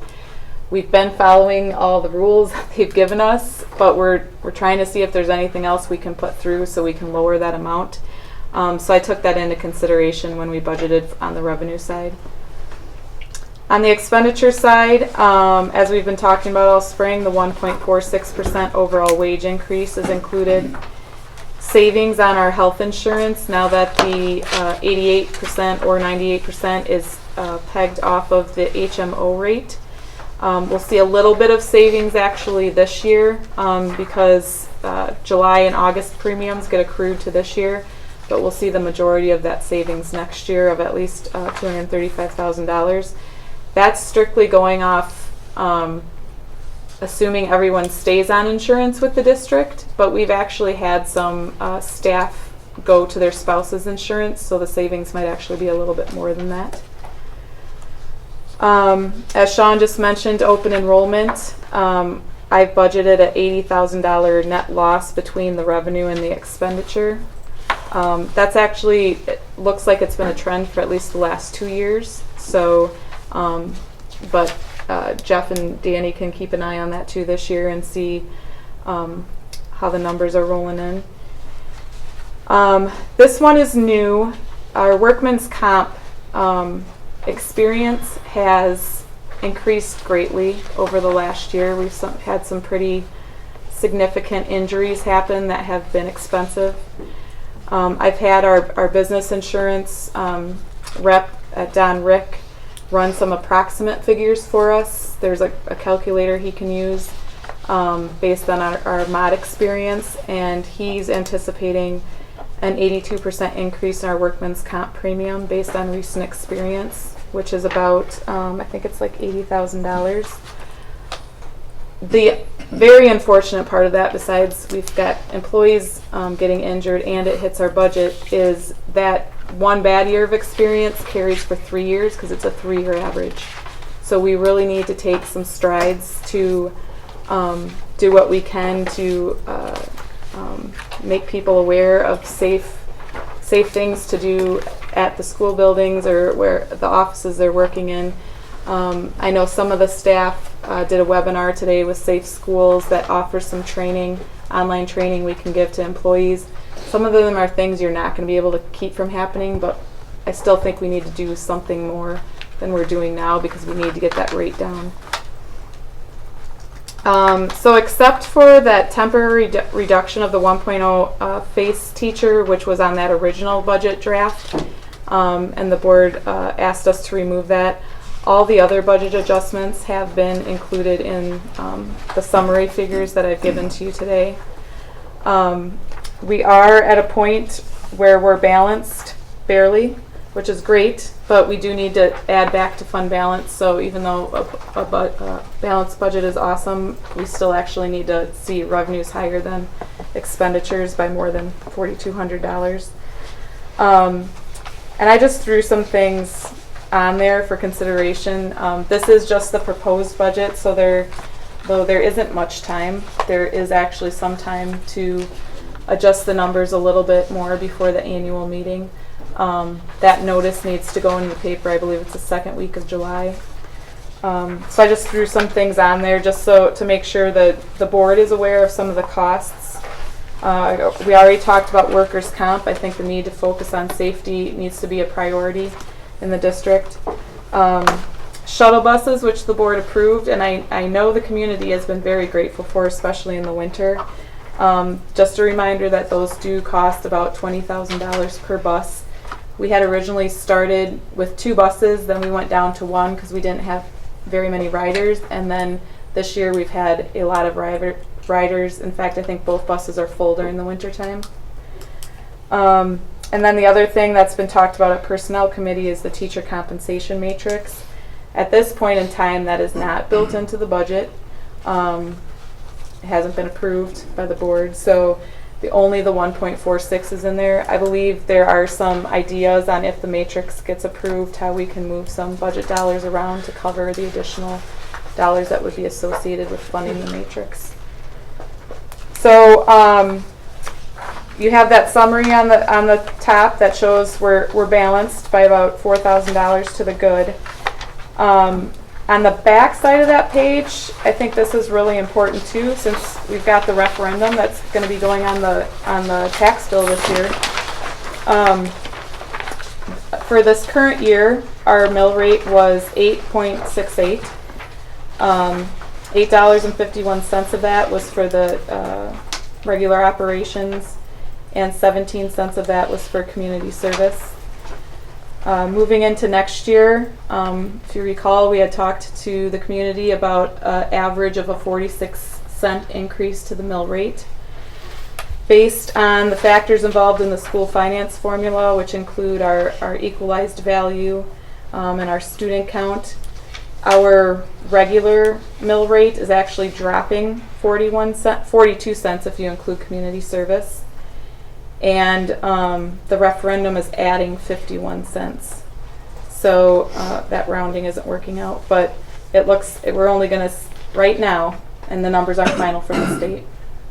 We've been following all the rules that they've given us, but we're trying to see if there's anything else we can put through so we can lower that amount. So I took that into consideration when we budgeted on the revenue side. On the expenditure side, as we've been talking about all spring, the 1.46% overall wage increase is included. Savings on our health insurance, now that the 88% or 98% is pegged off of the HMO rate. We'll see a little bit of savings actually this year because July and August premiums get accrued to this year. but we'll see the majority of that savings next year of at least $235,000. That's strictly going off assuming everyone stays on insurance with the district, but we've actually had some staff go to their spouse's insurance, so the savings might actually be a little bit more than that. As Sean just mentioned, open enrollment, I've budgeted an $80,000 net loss between the revenue and the expenditure. That's actually, it looks like it's been a trend for at least the last 2 years. So, but Jeff and Danny can keep an eye on that too this year and see how the numbers are rolling in. This one is new. Our workman's comp experience has increased greatly over the last year. We've had some pretty significant injuries happen that have been expensive. I've had our business insurance rep at Don Rick run some approximate figures for us. There's a calculator he can use based on our mod experience, and he's anticipating an 82% increase in our workman's comp premium based on recent experience, which is about, I think it's like $80,000. The very unfortunate part of that, besides we've got employees getting injured and it hits our budget, is that one bad year of experience carries for 3 years because it's a 3-year average. So we really need to take some strides to do what we can to make people aware of safe things to do at the school buildings or where the offices they're working in. I know some of the staff did a webinar today with Safe Schools that offers some training, online training we can give to employees. Some of them are things you're not going to be able to keep from happening, but I still think we need to do something more than we're doing now because we need to get that rate down. So except for that temporary reduction of the 1.0 FACE teacher, which was on that original budget draft, and the board asked us to remove that, all the other budget adjustments have been included in the summary figures that I've given to you today. We are at a point where we're balanced, barely, which is great, but we do need to add back to fund balance. So even though a balanced budget is awesome, we still actually need to see revenues higher than expenditures by more than $4,200. And I just threw some things on there for consideration. This is just the proposed budget, so though there isn't much time, there is actually some time to adjust the numbers a little bit more before the annual meeting. That notice needs to go in the paper. I believe it's the second week of July. So I just threw some things on there just so to make sure that the board is aware of some of the costs. We already talked about workers' comp. I think the need to focus on safety needs to be a priority in the district. Shuttle buses, which the board approved, and I know the community has been very grateful for, especially in the winter. Just a reminder that those do cost about $20,000 per bus. We had originally started with 2 buses, then we went down to 1 because we didn't have very many riders, and then this year we've had a lot of riders. In fact, I think both buses are full during the winter time. And then the other thing that's been talked about at Personnel Committee is the teacher compensation matrix. At this point in time, that is not built into the budget. It hasn't been approved by the board, so only the 1.46 is in there. I believe there are some ideas on if the matrix gets approved, how we can move some budget dollars around to cover the additional dollars that would be associated with funding the matrix. So you have that summary on the top that shows we're balanced by about $4,000 to the good. On the back side of that page, I think this is really important too, since we've got the referendum that's going to be going on the tax bill this year. For this current year, our mill rate was 8.68. $8.51 of that was for the regular operations, and 17 cents of that was for community service. Moving into next year, if you recall, we had talked to the community about an average of a 46-cent increase to the mill rate. based on the factors involved in the school finance formula, which include our equalized value and our student count, our regular mill rate is actually dropping 42 cents if you include community service. And the referendum is adding 51 cents. So that rounding isn't working out, but it looks, we're only going to, right now, and the numbers aren't final from the state,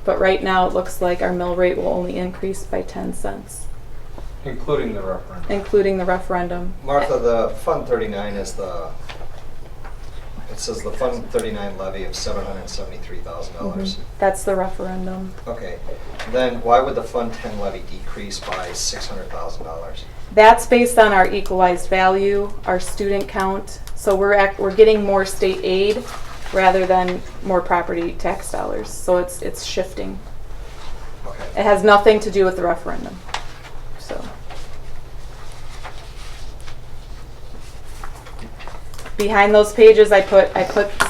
but right now it looks like our mill rate will only increase by 10 cents. Including the referendum. Including the referendum. Martha, the Fund 39 is it says the Fund 39 levy of $773,000. That's the referendum. Okay, then why would the Fund 10 levy decrease by $600,000? That's based on our equalized value, our student count. So we're getting more state aid rather than more property tax dollars. So it's shifting. Okay. It has nothing to do with the referendum. So behind those pages, I put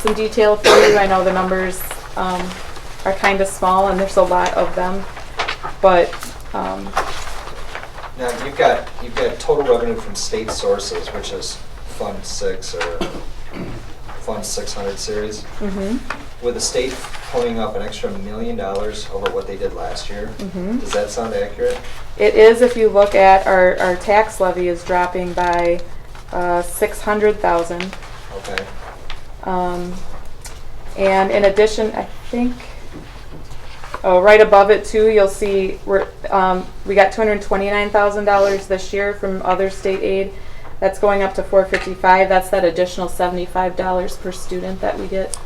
some detail for you. I know the numbers are kind of small, and there's a lot of them, but Now you've got total revenue from state sources, which is Fund 6 or Fund 600 series. With the state pulling up an extra $1 million over what they did last year, does that sound accurate? it is. If you look at our tax levy is dropping by 600,000. Okay. And in addition, I think, right above it too, you'll see we got $229,000 this year from other state aid. That's going up to $455. That's that additional $75 per student that we get.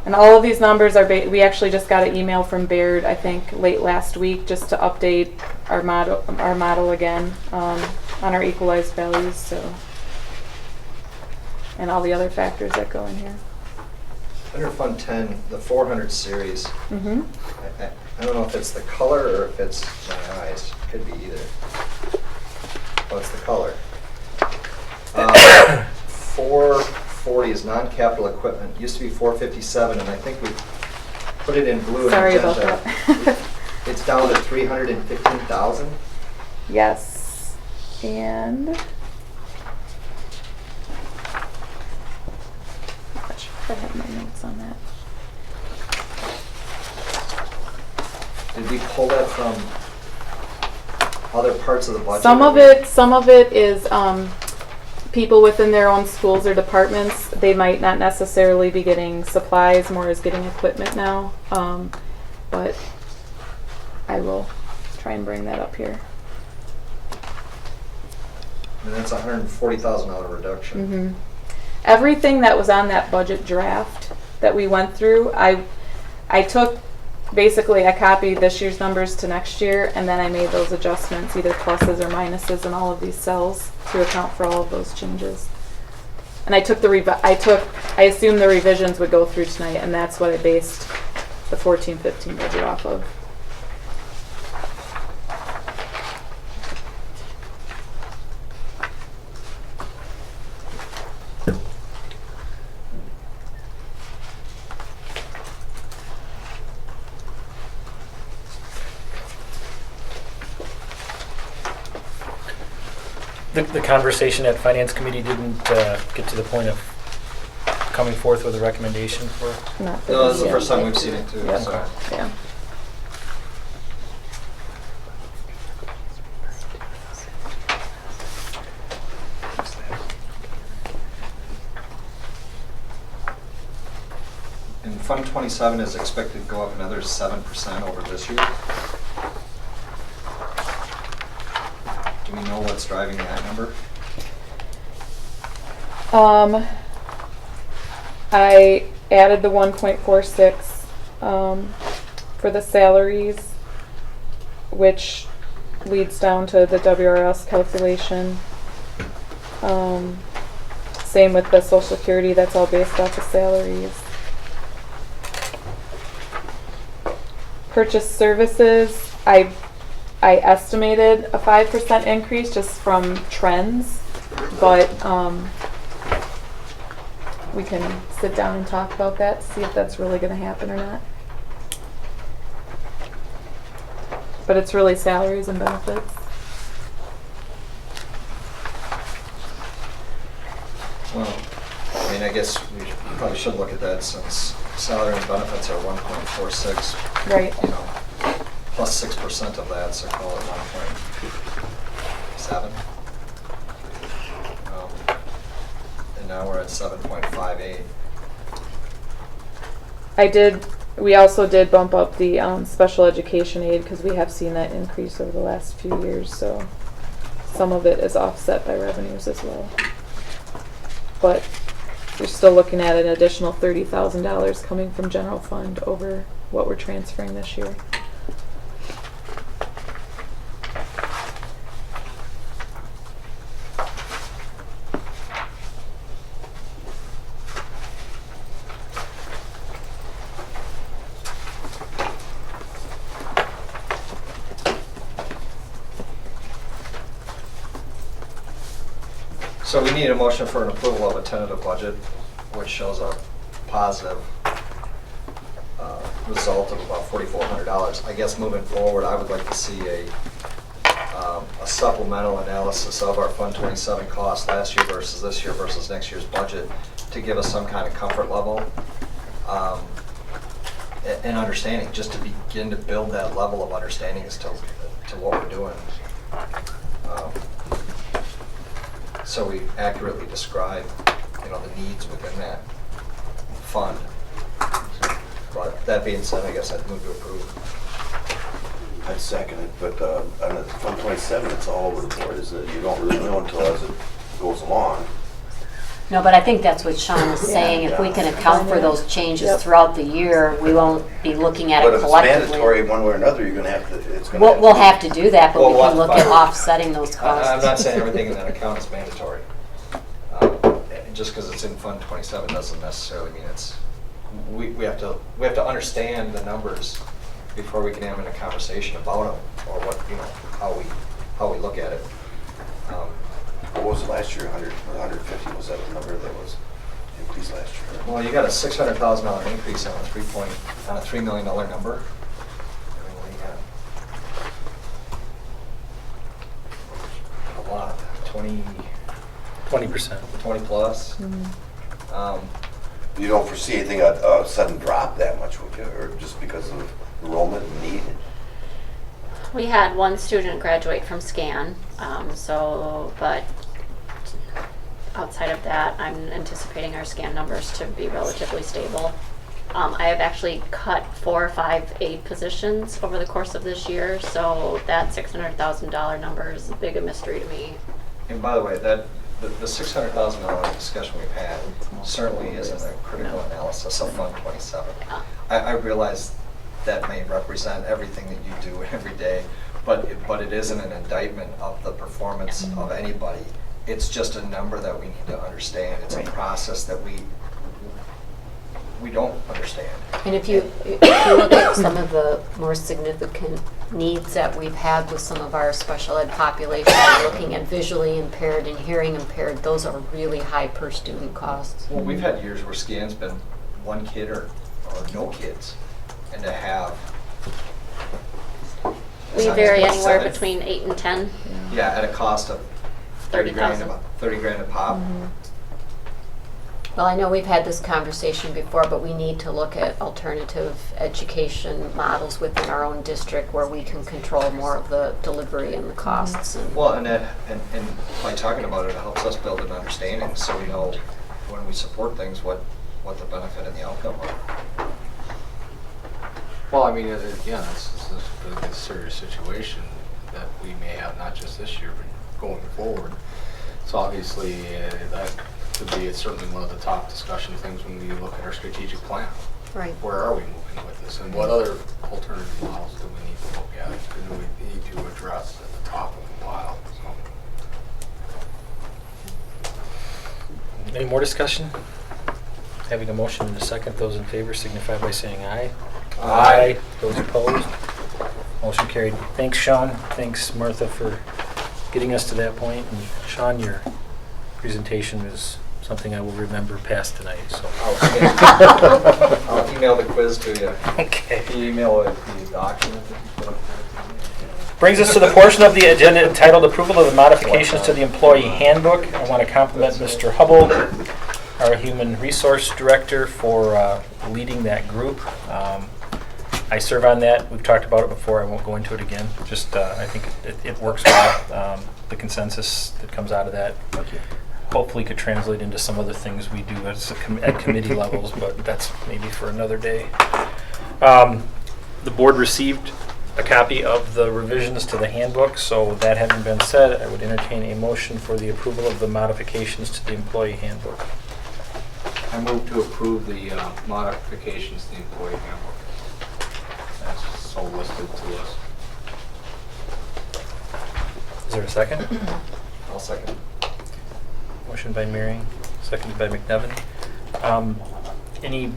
And all of these numbers are, we actually just got an email from Baird, I think, late last week, just to update our model again on our equalized values, so, and all the other factors that go in here. Under Fund 10, the 400 series, I don't know if it's the color or if it's my eyes. Could be either. Oh, it's the color. 440 is non-capital equipment. Used to be 457, and I think we put it in blue and Sorry about magenta. that. It's down to 315,000. Yes, and I'm not sure if I have my notes on that. Did we pull that from other parts of the budget? Some of it is people within their own schools or departments. They might not necessarily be getting supplies, more as getting equipment now. But I will try and bring that up here. And that's a $140,000 reduction. Everything that was on that budget draft that we went through, I took, basically I copied this year's numbers to next year, and then I made those adjustments, either pluses or minuses in all of these cells to account for all of those changes. And I took I assumed the revisions would go through tonight, and that's what I based the 14-15 budget off of. The conversation at Finance Committee didn't get to the point of coming forth with a recommendation for? Not for No, this is the yet. first time we've seen it too. Yep. So. Yeah. And Fund 27 is expected to go up another 7% over this year. Do we know what's driving that number? I added the 1.46 for the salaries, which leads down to the WRS calculation. Same with the Social Security, that's all based off of salaries. Purchase services, I estimated a 5% increase just from trends, but we can sit down and talk about that, see if that's really gonna happen or not. But it's really salaries and benefits. Well, I mean, I guess we probably should look at that since salary and benefits are 1.46, Right. you know, plus 6% of that, so call it 1.7. And now we're at 7.58. We also did bump up the special education aid because we have seen that increase over the last few years, so some of it is offset by revenues as well. But you're still looking at an additional $30,000 coming from general fund over what we're transferring this year. So we need a motion for an approval of a tentative budget, which shows a positive result of about $4,400. I guess moving forward, I would like to see a supplemental analysis of our Fund 27 costs last year versus this year versus next year's budget to give us some kind of comfort level and understanding, just to begin to build that level of understanding as to what we're doing. So we accurately describe, you know, the needs within that fund. But that being said, I guess I'd move to approve. I'd second it, but on the Fund 27, it's all over the board, isn't it? You don't really know until as it goes along. No, but I think that's what Sean is saying. If we can account for those changes throughout the year, we won't be looking at But it if it's collectively. mandatory one way or another, you're gonna have to, it's gonna have to. We'll have to do that, but we Well, can look at offsetting those costs. I'm not saying everything in that account is mandatory. Just because it's in Fund 27 doesn't necessarily mean it's, we have to understand the numbers before we can have a conversation about them, or what, you know, how we look at it. What was it last year, 100 or 150, was that the number that was increased last year? Well, you got a $600,000 increase on a $3 million number. I mean, what do you got? A lot, 20%. 20 plus. You don't foresee anything, a sudden drop that much, would you, or just because of enrollment and need? We had one student graduate from SCAN, but outside of that, I'm anticipating our SCAN numbers to be relatively stable. I have actually cut 4 or 5 aid positions over the course of this year, so that $600,000 number is as big a mystery to me. And by the way, the $600,000 discussion we've had certainly isn't a critical analysis of Fund 27. I realize that may represent everything that you do every day, but it isn't an indictment of the performance of anybody. It's just a number that we need to understand. It's a process that we don't understand. And if you look at some of the more significant needs that we've had with some of our special ed population, looking at visually impaired and hearing impaired, those are really high per student costs. Well, we've had years where SCAN's been 1 kid or no kids, and to have... We vary anywhere between 8 and 10. Yeah, at a cost of 30,000. 30 grand a pop. Well, I know we've had this conversation before, but we need to look at alternative education models within our own district where we can control more of the delivery and the costs. Well, and by talking about it, it helps us build an understanding so we know when we support things what the benefit and the outcome are. Well, I mean, again, this is a serious situation that we may have not just this year, but going forward. So obviously, that could be certainly one of the top discussion things when we look at our strategic plan. Right. Where are we moving with this, and what other alternative models do we need to look at, and do we need to address at the top of the pile? So. Any more discussion? Having a motion in a second, those in favor signify by saying aye. Aye. Those opposed? Motion carried. Thanks, Sean. Thanks, Martha, for getting us to that point. And Sean, your presentation is something I will remember past tonight, so. I'll email the quiz to you. Okay. Can you email the document that you put up there? Brings us to the portion of the agenda entitled Approval of the Modifications to the Employee Handbook. I want to compliment Mr. Hubble, our Human Resource Director, for leading that group. I serve on that. We've talked about it before. I won't go into it again. Just, I think it works well. The consensus that comes out of that hopefully could translate into some other things we do at committee levels, but that's maybe for another day. The board received a copy of the revisions to the handbook, so that having been said, I would entertain a motion for the approval of the modifications to the employee handbook. I move to approve the modifications to the employee handbook. That's so listed to us. Is there a second? I'll second. Motion by Mearing, seconded by McNevin. Any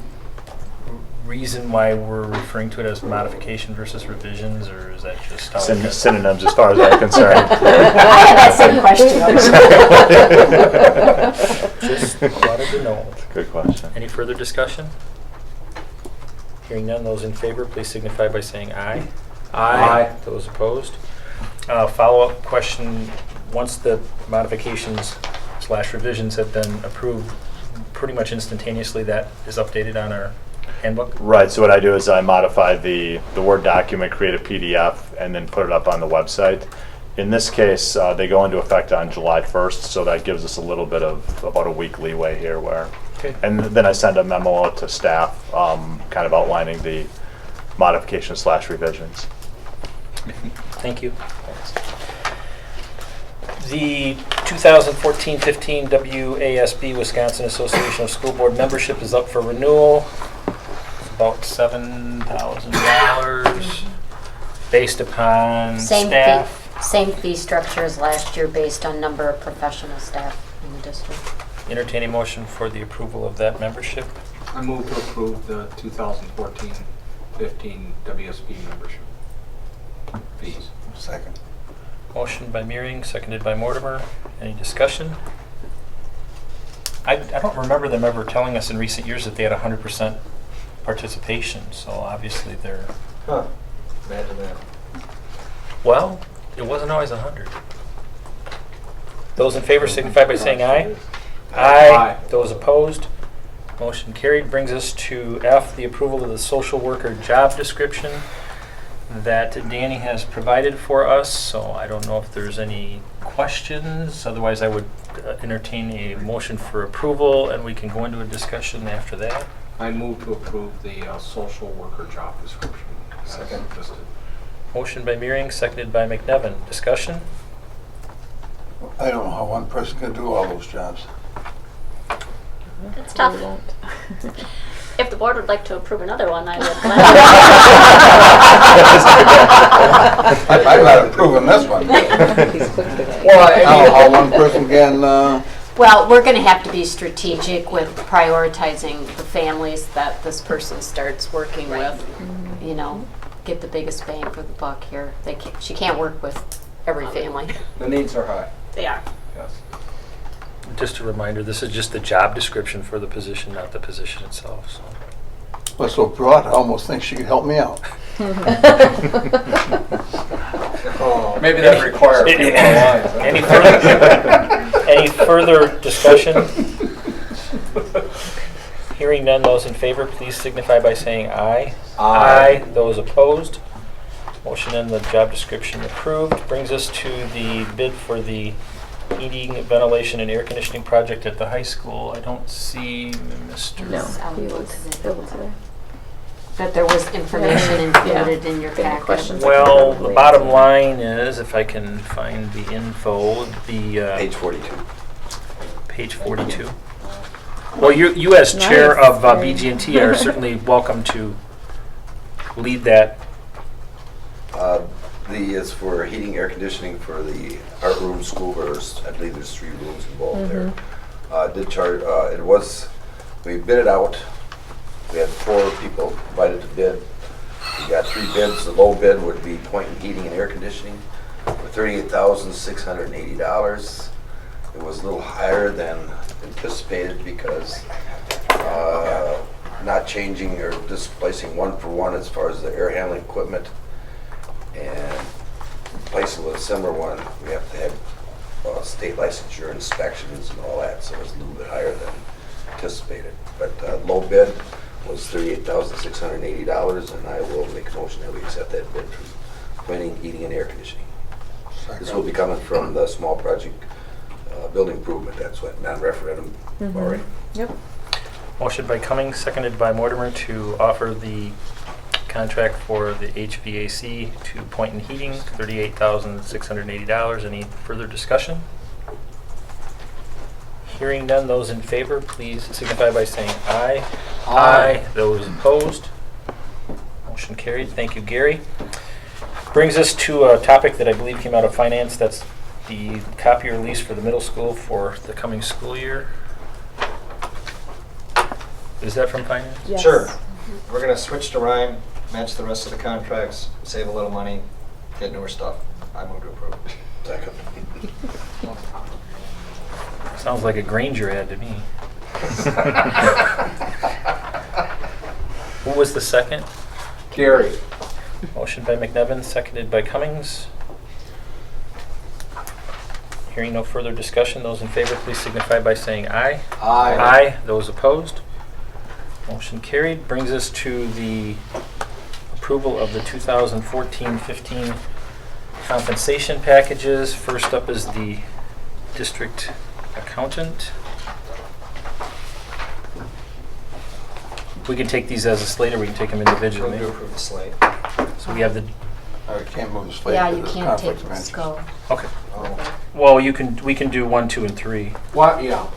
reason why we're referring to it as modification versus revisions, or is that just how it is? Synonyms as far as I'm concerned. I had that same question. Just wanted to know. That's a good question. Any further discussion? Hearing none, those in favor, please signify by saying aye. Aye. Those opposed? Follow-up question, once the modifications/revisions have been approved, pretty much instantaneously that is updated on our handbook? Right, so what I do is I modify the Word document, create a PDF, and then put it up on the website. In this case, they go into effect on July 1st, so that gives us a little bit of about a week leeway here where, Okay. and then I send a memo out to staff kind of outlining the modifications/revisions. Thank you. The 2014-15 WASB, Wisconsin Association of School Board membership is up for renewal. It's about $7,000 based upon staff. Same fee structure as last year based on number of professional staff in the district. Entertain a motion for the approval of that membership. I move to approve the 2014-15 WSB membership fees. Second. Motion by Mearing, seconded by Mortimer. Any discussion? I don't remember them ever telling us in recent years that they had 100% participation, so obviously they're, Huh. Imagine that. well, it wasn't always 100. Those in favor signify by saying aye. Aye. Those opposed? Motion carried. Brings us to F, the approval of the social worker job description that Danny has provided for us, so I don't know if there's any questions. Otherwise, I would entertain a motion for approval, and we can go into a discussion after that. I move to approve the social worker job description. Second. Listed. Motion by Mearing, seconded by McNevin. Discussion? I don't know how one person can do all those jobs. It's tough. If the board would like to approve another one, I would. I'm not approving this one. Well, I don't know how one person can, Well, we're going to have to be strategic with prioritizing the families that this person starts working with. You know, get the biggest bang for the buck here. She can't work with every family. The needs are high. They are. Yes. Just a reminder, this is just the job description for the position, not the position itself. So. was so broad, I almost think she could help me out. Maybe that requires a few more lines. Any further discussion? Hearing none, those in favor, please signify by saying aye. Aye. Those opposed? Motion and the job description approved. Brings us to the bid for the heating, ventilation, and air conditioning project at the high school. I don't see Mr. No, he was there. That there was information included in your Any packet. questions? Well, the bottom line is, if I can find the info, the Page 42. page 42. Well, you as chair Nice. of BG&T are certainly welcome to lead that. The is for heating, air conditioning for the art room school. I believe there's 3 rooms involved there. Did charge. We bid it out. We had 4 people invited to bid. We got 3 bids. The low bid would be Point Heating and Air Conditioning for $38,680. It was a little higher than anticipated because not changing or displacing one for one as far as the air handling equipment and replacing with a similar one, we have to have state licensure inspections and all that, so it's a little bit higher than anticipated. But low bid was $38,680, and I will make a motion that we accept that bid for cleaning, heating, and air conditioning. This will be coming from the small project building improvement. That's what non-referendum already. Yep. Motion by Cummings, seconded by Mortimer to offer the contract for the HVAC to Point and Heating, $38,680. Any further discussion? Hearing none, those in favor, please signify by saying aye. Aye. Those opposed? Motion carried. Thank you, Gary. Brings us to a topic that I believe came out of finance. That's the copier lease for the middle school for the coming school year. Is that from finance? Yes. Sure. We're going to switch to Rhyme, match the rest of the contracts, save a little money, get newer stuff. I move to approve. Second. Sounds like a Granger ad to me. Who was the second? Gary. Motion by McNevin, seconded by Cummings. Hearing no further discussion, those in favor please signify by saying aye. Aye. Aye. Those opposed? Motion carried. Brings us to the approval of the 2014-15 compensation packages. First up is the district accountant. We can take these as a slate, or we can take them individually. Move to approve the slate. So we have the. I can't move the slate. Yeah, because you of can't take conflicts of this interest. go. Okay. Oh. Well, we can do 1, 2, and 3. What? Yeah.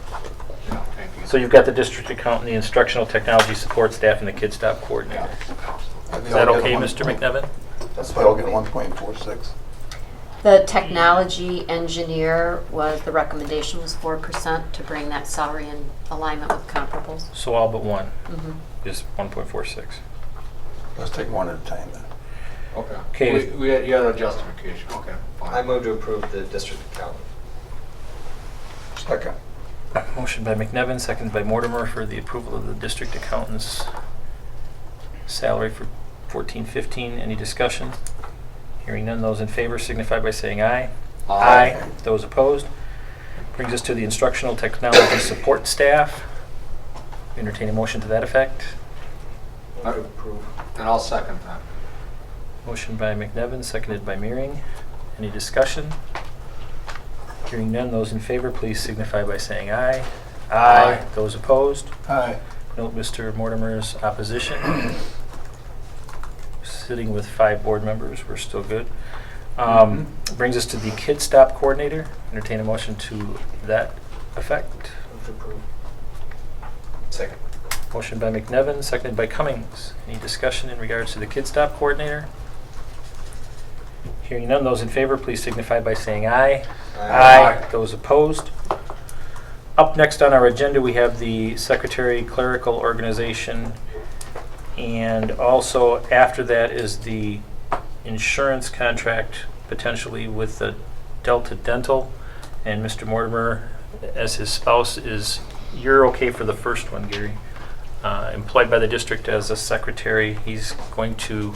Yeah, thank you. So you've got the district accountant, the instructional technology support staff, and the Kid Stop coordinator. And Is they that all get okay, one Mr. point. McNevin? That's They all fine. get 1.46. The technology engineer was, the recommendation was 4% to bring that salary in alignment with comparables. So all but one Mhm. is 1.46. Let's take one at a time then. Okay. Okay. You had a justification. Okay, fine. I move to approve the district accountant. Second. Motion by McNevin, seconded by Mortimer for the approval of the district accountant's salary for 14-15. Any discussion? Hearing none, those in favor signify by saying aye. Aye. Those opposed? Brings us to the instructional technology support staff. Entertain a motion to that effect. Move to approve. And I'll second that. Motion by McNevin, seconded by Meering. Any discussion? Hearing none, those in favor, please signify by saying aye. Aye. Those opposed? Aye. Note Mr. Mortimer's opposition. Sitting with 5 board members, we're still good. Brings us to the Kid Stop coordinator. Entertain a motion to that effect. Move to approve. Second. Motion by McNevin, seconded by Cummings. Any discussion in regards to the Kid Stop coordinator? Hearing none, those in favor, please signify by saying aye. Aye. Those opposed? Up next on our agenda, we have the secretary clerical organization. And also after that is the insurance contract potentially with the Delta Dental. And Mr. Mortimer, as his spouse, you're okay for the first one, Gary. Employed by the district as a secretary. He's going to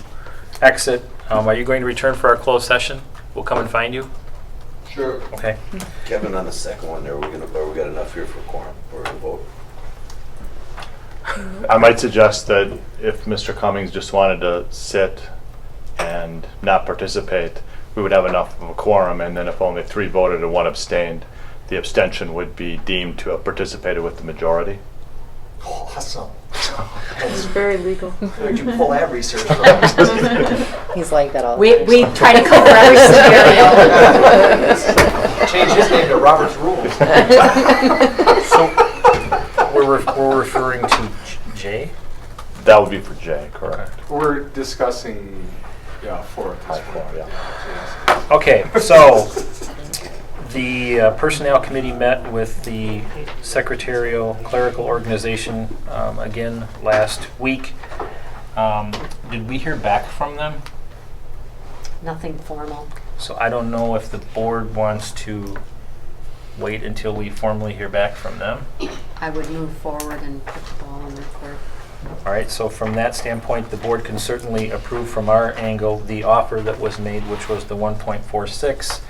exit. Are you going to return for our closed session? We'll come and find you. Sure. Okay. Kevin, on the second one there, we got enough here for a quorum for a vote? I might suggest that if Mr. Cummings just wanted to sit and not participate, we would have enough of a quorum, and then if only 3 voted and 1 abstained, the abstention would be deemed to have participated with the majority. Awesome. It's very legal. Where'd you pull that research from? He's like that all the We time. try to cover every scenario. Change his name to Robert's Rules. So we're referring to Jay? That would be for Jay, correct? We're discussing, four at this point. Yeah. Yes. Okay, so the Personnel Committee met with the secretarial clerical organization again last week. Did we hear back from them? Nothing formal. So I don't know if the board wants to wait until we formally hear back from them. I would move forward and put the ball in their court. All right, so from that standpoint, the board can certainly approve from our angle the offer that was made, which was the 1.46,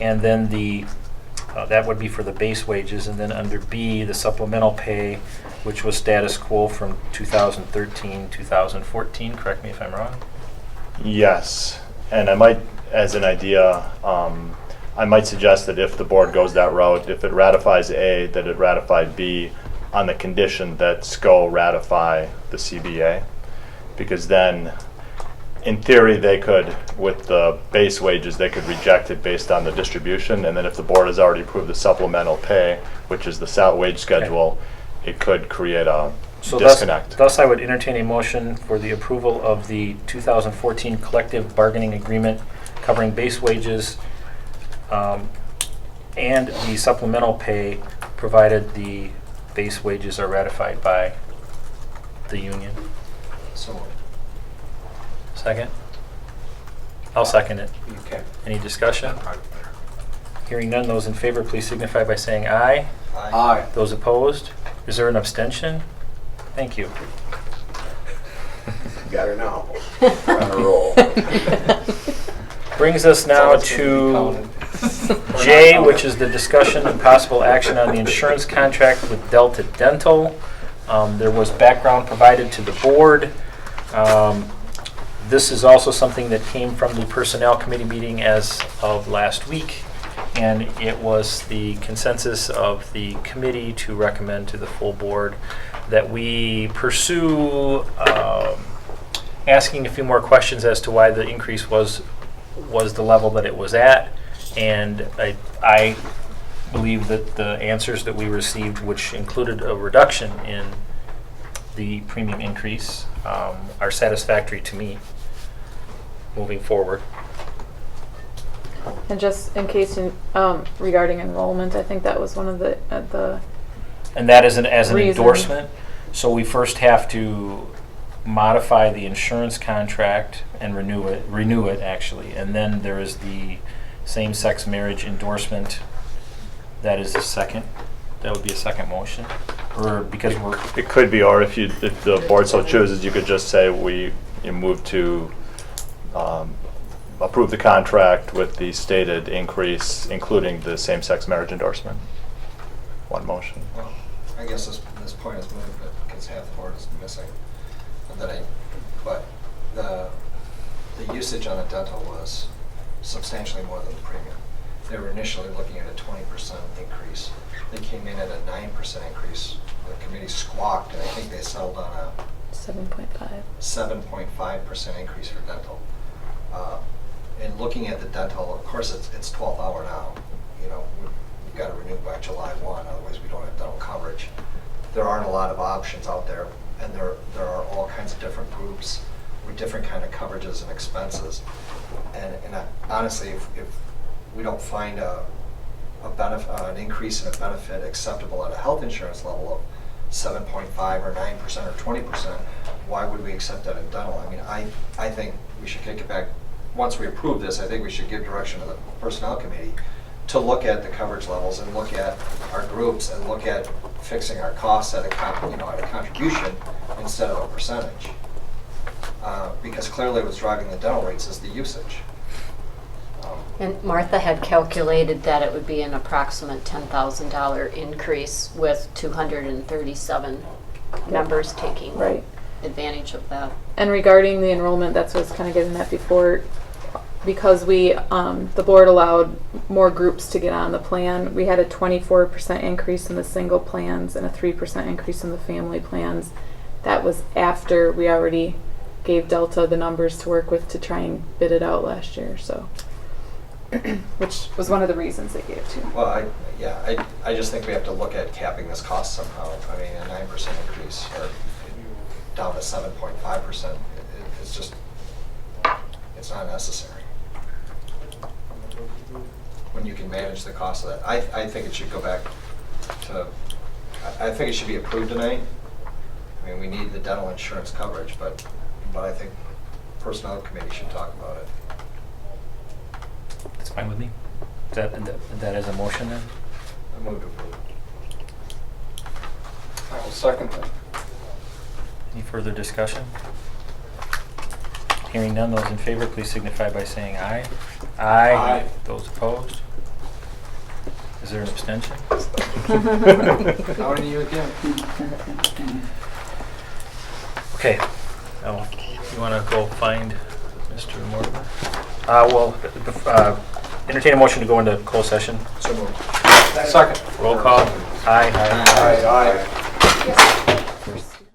and then that would be for the base wages, and then under B, the supplemental pay, which was status quo from 2013, 2014, correct me if I'm wrong? Yes, and I might, as an idea, I might suggest that if the board goes that route, if it ratifies A, that it ratify B on the condition that SCO ratify the CBA, because then, in theory, they could, with the base wages, they could reject it based on the distribution, and then if the board has already approved the supplemental pay, which is the wage schedule, it could create a So disconnect. Thus, I would entertain a motion for the approval of the 2014 collective bargaining agreement covering base wages and the supplemental pay, provided the base wages are ratified by the union. So Second? I'll second it. Okay. Any discussion? Hearing none, those in favor, please signify by saying aye. Aye. Those opposed? Is there an abstention? Thank you. Got her now. On a roll. Brings us now to J, which is the discussion and possible action on the insurance contract with Delta Dental. There was background provided to the board. This is also something that came from the Personnel Committee meeting as of last week, and it was the consensus of the committee to recommend to the full board that we pursue asking a few more questions as to why the increase was the level that it was at. And I believe that the answers that we received, which included a reduction in the premium increase, are satisfactory to me moving forward. And just in case, regarding enrollment, I think that was one of the And that is as an reason. endorsement. So we first have to modify the insurance contract and renew it actually. And then there is the same-sex marriage endorsement. That is the second. That would be a second motion. Or because we're... It could be, or if the board so chooses, you could just say you move to approve the contract with the stated increase, including the same-sex marriage endorsement. One motion. Well, I guess this point is moved, but because half the board is missing. But the usage on the dental was substantially more than the premium. They were initially looking at a 20% increase. They came in at a 9% increase. The committee squawked, and I think they settled on a 7.5% increase for dental. And looking at the dental, of course, it's 12th hour now. You know, we've got to renew by July 1, otherwise we don't have dental coverage. There aren't a lot of options out there, and there are all kinds of different groups with different kind of coverages and expenses. And honestly, if we don't find an increase in a benefit acceptable at a health insurance level of 7.5 or 9% or 20%, why would we accept that in dental? I mean, I think we should kick it back. Once we approve this, I think we should give direction to the Personnel Committee to look at the coverage levels and look at our groups and look at fixing our costs at a contribution instead of a percentage. Because clearly what's driving the dental rates is the usage. And Martha had calculated that it would be an approximate $10,000 increase with 237 members taking Right. advantage of that. And regarding the enrollment, that's what I was kind of getting at before, because the board allowed more groups to get on the plan. We had a 24% increase in the single plans and a 3% increase in the family plans. That was after we already gave Delta the numbers to work with to try and bid it out last year, so. Which was one of the reasons they gave to. Well, I just think we have to look at capping this cost somehow. I mean, a 9% increase or down to 7.5%, it's just, it's not necessary. When you can manage the cost of that. I think it should go back to, I think it should be approved tonight. I mean, we need the dental insurance coverage, but I think Personnel Committee should talk about it. That's fine with me. That is a motion then? I move to approve. I will second that. Any further discussion? Hearing none, those in favor, please signify by saying aye. Aye. Those opposed? Is there an abstention? How do you again? Okay. Now, you want to go find Mr. Mortimer? Well, entertain a motion to go into closed session. So moved. Second. Roll call. Aye. Aye. Aye.